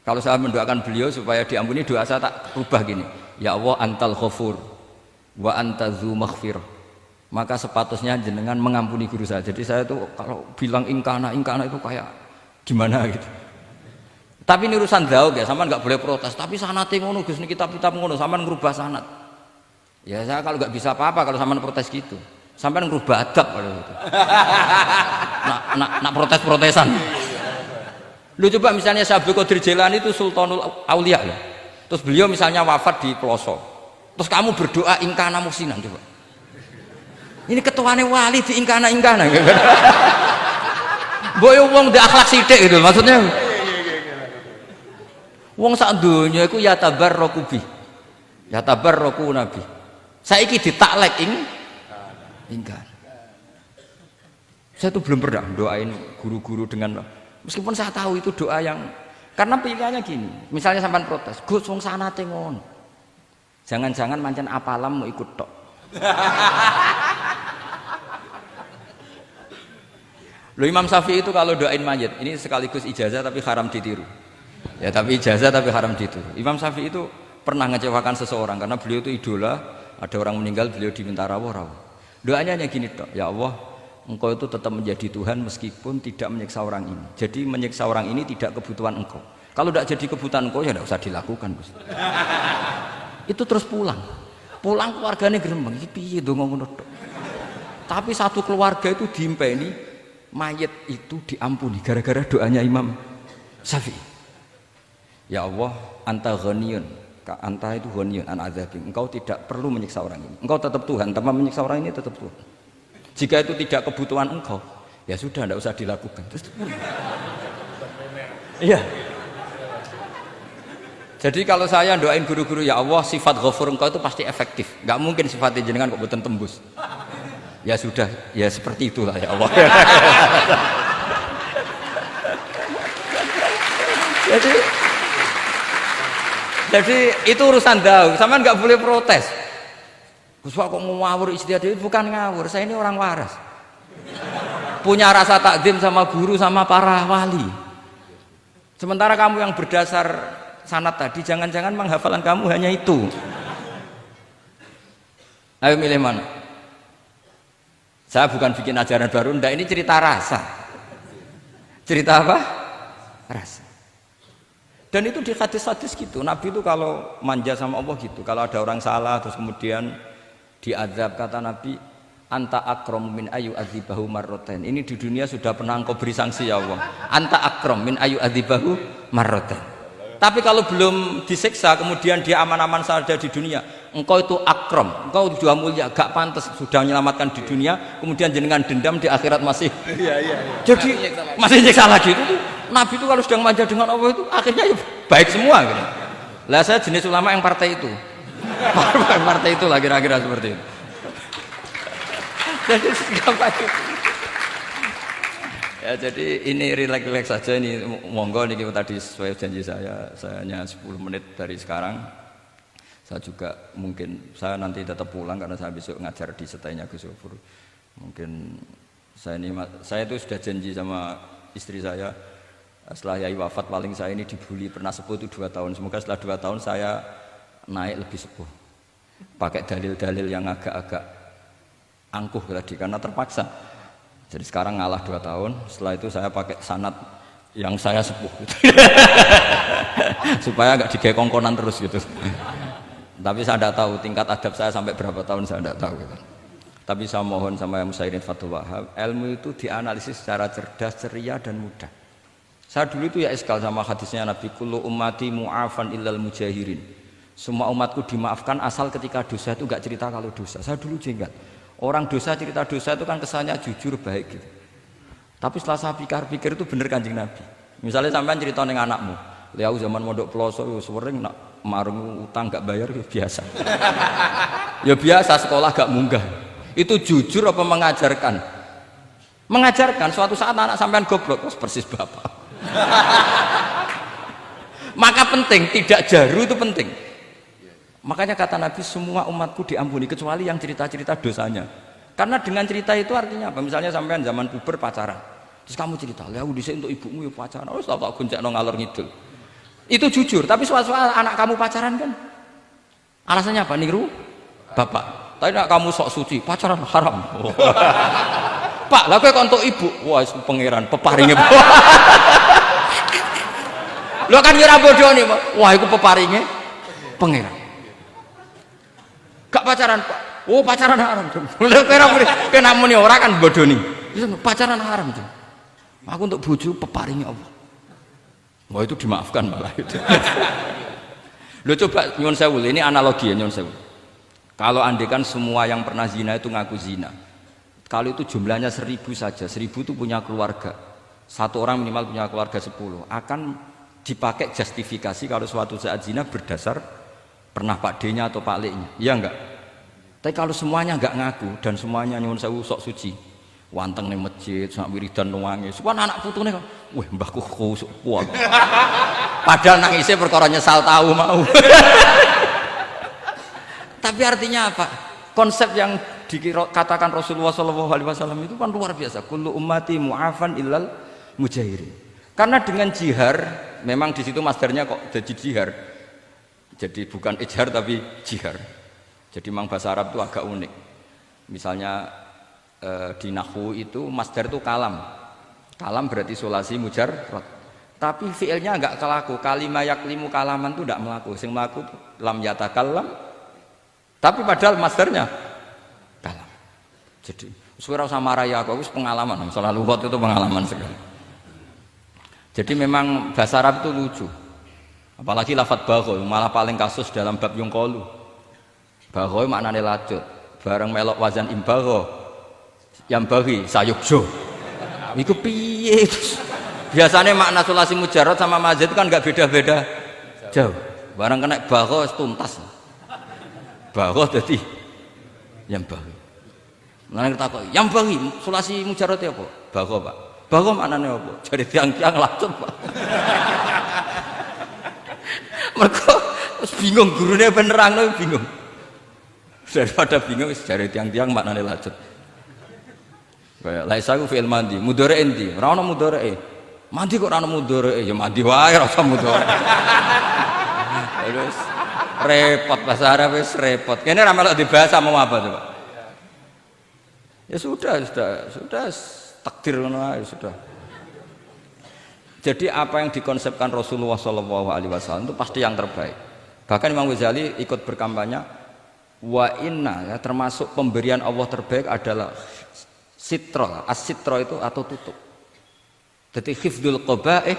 Kalau saya mendoakan beliau supaya diampuni, doa saya tak rubah gini. Ya Allah antal ghafur wa anta dzu maghfirah. Maka sepatutnya jenengan mengampuni guru saya. Jadi saya tuh kalau bilang ingkana itu kayak gimana gitu. Tapi ini urusan daug ya, sampean enggak boleh protes. Tapi sanate ngono Gus, niki kitab ngono, sampean ngrubah sanad. Ya saya kalau nggak bisa apa-apa kalau sampean protes gitu. Sampean ngerubah adab kalau gitu. Nak protes-protesan. Lu coba misalnya Syekh Abdul Qadir Jailani itu Sultanul Aulia ya. Terus beliau misalnya wafat di pelosok. Terus kamu berdoa ingkana musinan coba. Ini ketuane wali di ingkana. Boyo wong ndek akhlak sithik gitu maksudnya. Wong sak donya iku ya tabarraku bi. Ya tabarraku nabi. Saiki ditaklek ingkar. Saya tuh belum pernah doain guru-guru dengan, meskipun saya tahu itu doa yang, karena pilihannya gini, misalnya sampean protes, Gus wong sanate ngono. Jangan-jangan mancen apalam mau ikut tok. Lo Imam Syafi'i itu kalau doain mayit, ini sekaligus ijazah tapi haram ditiru. Ya tapi ijazah tapi haram ditiru. Imam Syafi'i itu pernah ngecewakan seseorang karena beliau itu idola. Ada orang meninggal, beliau diminta rawuh. Doanya hanya gini toh, ya Allah, engkau itu tetap menjadi Tuhan meskipun tidak menyiksa orang ini. Jadi menyiksa orang ini tidak kebutuhan engkau. Kalau tidak jadi kebutuhan engkau ya tidak usah dilakukan. Itu terus pulang keluarganya gerembang, piye dong ngono toh. Tapi satu keluarga itu diimpeni, mayat itu diampuni gara-gara doanya Imam Syafi'i. Ya Allah, anta ghaniyun. Anta itu ghaniyun an adzabim. Engkau tidak perlu menyiksa orang ini. Engkau tetap Tuhan, tanpa menyiksa orang ini tetap Tuhan. Jika itu tidak kebutuhan engkau, ya sudah tidak usah dilakukan. Terus iya. Jadi kalau saya doain guru-guru, ya Allah sifat ghafur engkau itu pasti efektif. Enggak mungkin sifatnya jenengan kok boten tembus. Ya sudah, ya seperti itulah ya Allah. Jadi itu urusan daug, sampean nggak boleh protes. Gus kok ngawur istihad, itu bukan ngawur, saya ini orang waras. Punya rasa takzim sama guru sama para wali. Sementara kamu yang berdasar sanad tadi, jangan-jangan menghafalan kamu hanya itu. Ayo milih mana? Saya bukan bikin ajaran baru, ndak, ini cerita rasa. Cerita apa? Rasa. Dan itu di hadis-hadis gitu, Nabi itu kalau manja sama Allah gitu, kalau ada orang salah terus kemudian diazab, kata Nabi, anta akram min ayu adzibahu marrotain. Ini di dunia sudah pernah engkau beri sanksi ya Allah, anta akram min ayu adzibahu marrotain. Tapi kalau belum disiksa kemudian dia aman-aman saja di dunia, engkau itu akram, engkau sudah mulia, gak pantas sudah menyelamatkan di dunia, kemudian jenengan dendam di akhirat masih jadi masih nyiksa lagi. Itu Nabi itu kalau sedang manja dengan Allah itu akhirnya ya baik semua gitu. Lah saya jenis ulama yang partai itu. Partai itu lah kira-kira seperti itu. Jadi gampang. Ya, jadi ini relax saja ini, monggo nih tadi sesuai janji saya hanya 10 menit dari sekarang. Saya juga mungkin saya nanti tetap pulang karena saya besok ngajar di setainya Gus Gofur. Mungkin saya itu sudah janji sama istri saya setelah Yai wafat paling saya ini dibully pernah sepuh itu 2 tahun. Semoga setelah 2 tahun saya naik lebih sepuh. Pakai dalil-dalil yang agak-agak angkuh tadi karena terpaksa. Jadi sekarang ngalah 2 tahun, setelah itu saya pakai sanad yang saya sepuh gitu. Supaya agak digekongkonan terus gitu. Tapi saya tidak tahu tingkat adab saya sampai berapa tahun, saya tidak tahu gitu. Tapi saya mohon sama yang Musairin Fathul Wahab, ilmu itu dianalisis secara cerdas, ceria dan mudah. Saya dulu itu ya iskal sama hadisnya Nabi, kullu ummati mu'afan illal mujahirin. Semua umatku dimaafkan asal ketika dosa itu enggak cerita kalau dosa. Saya dulu jenggat. Orang dosa cerita dosa itu kan kesannya jujur baik gitu. Tapi setelah saya pikir-pikir itu bener Kanjeng Nabi. Misalnya sampean cerita ning anakmu, liau zaman mondok peloso sering nak marung utang gak bayar ya biasa. Ya biasa sekolah gak munggah. Itu jujur apa mengajarkan? Mengajarkan suatu saat anak sampean goblok persis bapak. Maka penting tidak jaru itu penting. Makanya kata Nabi semua umatku diampuni kecuali yang cerita-cerita dosanya. Karena dengan cerita itu artinya apa? Misalnya sampean zaman puber pacaran. Terus kamu cerita, "Lah dhisik untuk ibumu ya pacaran." Oh, tak goncekno ngalor ngidul. Itu jujur, tapi suatu anak kamu pacaran kan alasannya apa? Niru bapak. Tapi nak kamu sok suci, pacaran haram. Oh. Pak, lah kowe kok untuk ibu. Wah, itu pangeran peparinge. Lho kan ora bodoni, Pak. Wah, iku peparinge pangeran. Gak pacaran, Pak. Oh, pacaran haram. Lha kowe namune ora kan bodoni. Pacaran haram, Jum. Aku untuk bojo peparinge Allah. Wah, itu dimaafkan malah itu. Lho coba nyuwun sewu, ini analogi ya nyuwun sewu. Kalau andekan semua yang pernah zina itu ngaku zina. Kalau itu jumlahnya 1000 saja, 1000 itu punya keluarga. Satu orang minimal punya keluarga 10. Akan dipakai justifikasi kalau suatu saat zina berdasar pernah Pak D-nya atau Pak L-nya. Iya enggak? Tapi kalau semuanya enggak ngaku dan semuanya nyuwun sewu sok suci. Wanteng ning masjid, sak wiridan nuwangi. Sopan anak putune kok, "Wah, mbahku khusuk kuat." Padahal nangisnya perkara nyesal tahu mau. Tapi artinya apa? Konsep yang dikatakan Rasulullah SAW itu kan luar biasa. Kullu ummati mu'afan illal mujahirin. Karena dengan jihar, memang di situ masdarnya kok jadi jihar. Jadi bukan ijhar tapi jihar. Jadi memang bahasa Arab itu agak unik. Misalnya di nahwu itu masdar itu kalam. Kalam berarti sulasi mujarrad. Tapi fiilnya enggak kelaku. Kalimah yaklimu kalaman itu enggak melaku. Sing melaku lam yatakallam. Tapi padahal masdarnya kalam. Jadi suara sama raya aku pengalaman. Masalah lughat itu pengalaman sekali. Jadi memang bahasa Arab itu lucu. Apalagi lafadz bagho malah paling kasus dalam bab yung qalu. Bagho maknane lacut. Bareng melok wazan imbagho. Yang bagi sayukjo. Iku piye? Biasanya makna sulasi mujarrad sama mazid kan enggak beda-beda jauh. Barang kena bagho tuntas. Bagho dadi yang bagi. Nang takok, yang bagi sulasi mujarrad apa? Bagho, Pak. Bagho maknane apa? Jadi tiang-tiang lacut, Pak. Mergo bingung gurune penerangno bingung. Daripada bingung jare tiang-tiang maknane lacut. Kayak laisa ku fi'il mandi, mudhari endi? Ora ono mudhari. Mandi kok ora ono mudhari? Ya mandi wae ora usah mudhari. Terus repot bahasa Arab wis repot. Kene ora melok dibahas mau apa coba? Ya sudah takdir ngono ae sudah. Jadi apa yang dikonsepkan Rasulullah SAW itu pasti yang terbaik. Bahkan Imam Ghazali ikut berkampanye wa inna, ya, termasuk pemberian Allah terbaik adalah sitra. As-sitra itu atau tutup. Jadi hifdzul qaba'ih,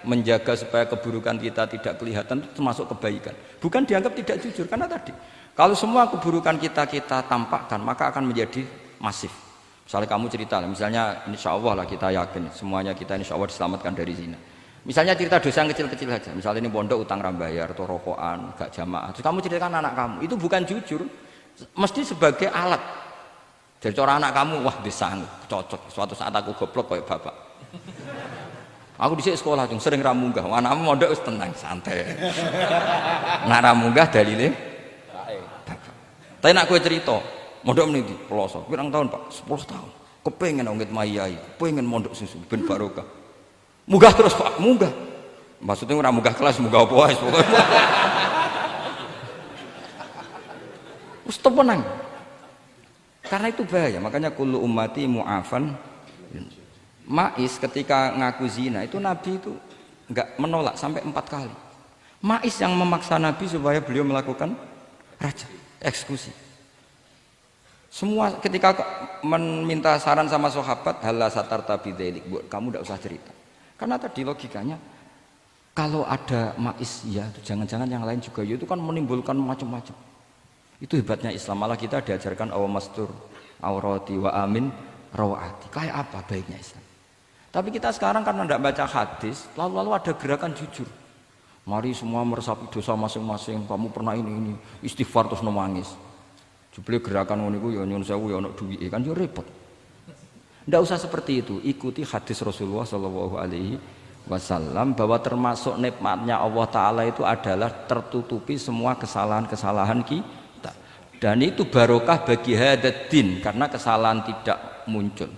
menjaga supaya keburukan kita tidak kelihatan itu termasuk kebaikan. Bukan dianggap tidak jujur karena tadi kalau semua keburukan kita tampakkan maka akan menjadi masif. Misalnya kamu cerita, misalnya insya Allah lah kita yakin semuanya kita insya Allah diselamatkan dari zina. Misalnya cerita dosa yang kecil-kecil saja. Misalnya ini pondok utang rambayar atau rokokan, gak jamaah. Terus kamu ceritakan anak kamu, itu bukan jujur, mesti sebagai alat. Jadi cara anak kamu, wah disanggup, cocok. Suatu saat aku goblok kayak bapak. Aku dhisik sekolah cung sering ra munggah. Anakmu mondok wis tenang, santai. Nek ra munggah dalile tapi nak kowe cerita, mondok meniti pelosok. Pirang tahun, Pak? 10 tahun. Kepengin ngit mayai, kepengin mondok susu ben barokah. Munggah terus, Pak, munggah. Maksudnya ora munggah kelas, munggah apa wae pokoke. Wis tenang. Karena itu bahaya, makanya kullu ummati mu'afan. Ma'is ketika ngaku zina itu Nabi itu enggak menolak sampai 4 kali. Ma'is yang memaksa Nabi supaya beliau melakukan rajam, eksekusi. Semua ketika meminta saran sama sahabat, halla satarta bidzalik, kamu tidak usah cerita. Karena tadi logikanya kalau ada Ma'is ya, jangan-jangan yang lain juga ya, itu kan menimbulkan macam-macam. Itu hebatnya Islam, malah kita diajarkan awamastur aurati wa amin rawati. Kayak apa baiknya Islam? Tapi kita sekarang karena tidak baca hadis, lalu ada gerakan jujur. Mari semua meresapi dosa masing-masing. Kamu pernah ini istighfar terus nangis. Jebule gerakan ngono iku ya nyun sewu ya ono duwike kan yo repot. Ndak usah seperti itu. Ikuti hadis Rasulullah sallallahu alaihi wasallam bahwa termasuk nikmatnya Allah taala itu adalah tertutupi semua kesalahan-kesalahan kita. Dan itu barokah bagi hadaddin karena kesalahan tidak muncul.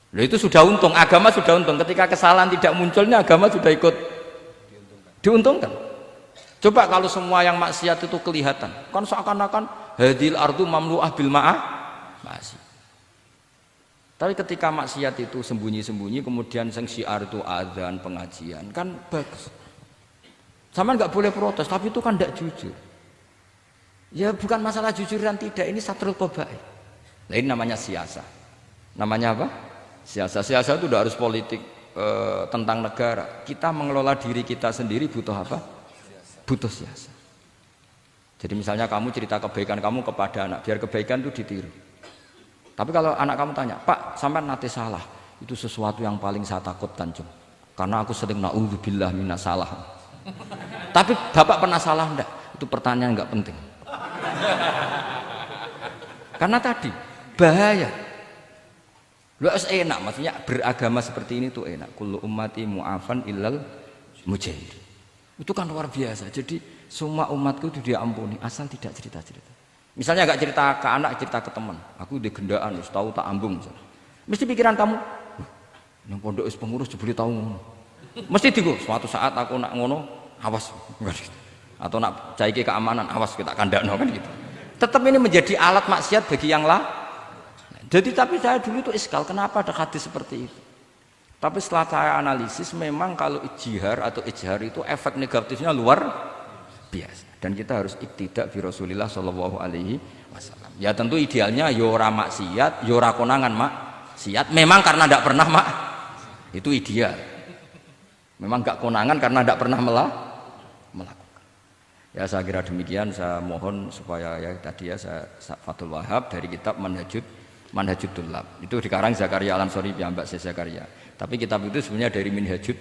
Loh itu sudah untung, agama sudah untung. Ketika kesalahan tidak munculnya agama sudah ikut diuntungkan. Coba kalau semua yang maksiat itu kelihatan, kan seakan-akan hadil ardu mamlu'ah bil ma'ah masih. Tapi ketika maksiat itu sembunyi-sembunyi, kemudian sing syiar itu azan, pengajian, kan bagus. Sama nggak boleh protes, tapi itu kan tidak jujur. Ya bukan masalah jujur dan tidak, ini satrul qabaih. Nah, ini namanya siasa. Namanya apa? Siasa. Siasa itu tidak harus politik tentang negara. Kita mengelola diri kita sendiri butuh apa? Butuh siasa. Jadi misalnya kamu cerita kebaikan kamu kepada anak, biar kebaikan itu ditiru. Tapi kalau anak kamu tanya, Pak, sampai nate salah, itu sesuatu yang paling saya takutkan, Cung. Karena aku sering na'udzubillah minas salah. Tapi Bapak pernah salah enggak? Itu pertanyaan enggak penting. Karena tadi bahaya. Lu enak, maksudnya beragama seperti ini tuh enak. Kullu ummati mu'afan illal mujahid. Itu kan luar biasa. Jadi semua umatku itu diampuni asal tidak cerita-cerita. Misalnya gak cerita ke anak, cerita ke teman. Aku di gendaan, tahu tak ambung. Misalnya. Mesti pikiran kamu, yang pondok is pengurus jebule tahu ngono. Mesti digo, suatu saat aku nak ngono, awas. Atau nak caiki keamanan, awas kita kandakno kan gitu. Tetap ini menjadi alat maksiat bagi yang lain. Jadi tapi saya dulu itu iskal, kenapa ada hadis seperti itu? Tapi setelah saya analisis, memang kalau ijtihar atau ijhar itu efek negatifnya luar biasa. Dan kita harus iktidak bi Rasulillah sallallahu alaihi wasallam. Ya tentu idealnya yora maksiat, yora konangan maksiat. Memang karena tidak pernah itu ideal. Memang gak konangan karena tidak pernah melakukan. Ya saya kira demikian. Saya mohon supaya ya tadi ya saya Fathul Wahab dari kitab Manhajut Tullab. Itu dikarang Zakaria Al-Ansori piyambak Zakaria. Tapi kitab itu sebenarnya dari Minhajut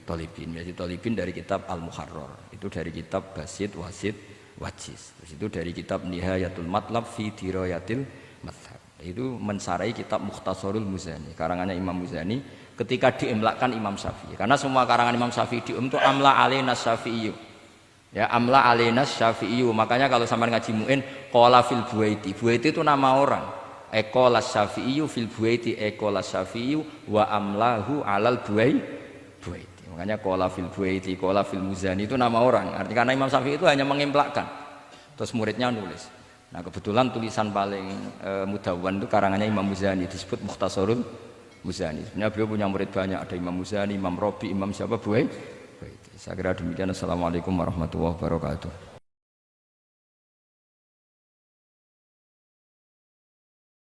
Thalibin. Minhajut Thalibin dari kitab Al-Muharrar. Itu dari kitab Basit, Wasit, Wajiz. Terus itu dari kitab Nihayatul Matlab fi Dirayatil Madhab. Itu mensarai kitab Mukhtasarul Muzani. Karangannya Imam Muzani ketika diimlakkan Imam Syafi'i. Karena semua karangan Imam Syafi'i itu amla alaina Syafi'i. Ya amla alaina Syafi'i. Makanya kalau sampean ngaji muin qala fil Buaiti. Buaiti itu nama orang. Ekolas Syafi'i fil Buaiti, ekolas Syafi'i wa amlahu alal Buaiti. Makanya qala fil Buaiti, qala fil Muzani itu nama orang. Artinya karena Imam Syafi'i itu hanya mengimplekan. Terus muridnya nulis. Nah kebetulan tulisan paling mudawwan itu karangannya Imam Muzani, disebut Mukhtasarul Muzani. Sebenarnya beliau punya murid banyak, ada Imam Muzani, Imam Rabi, Imam siapa Buaiti. Saya kira demikian. Assalamualaikum warahmatullahi wabarakatuh.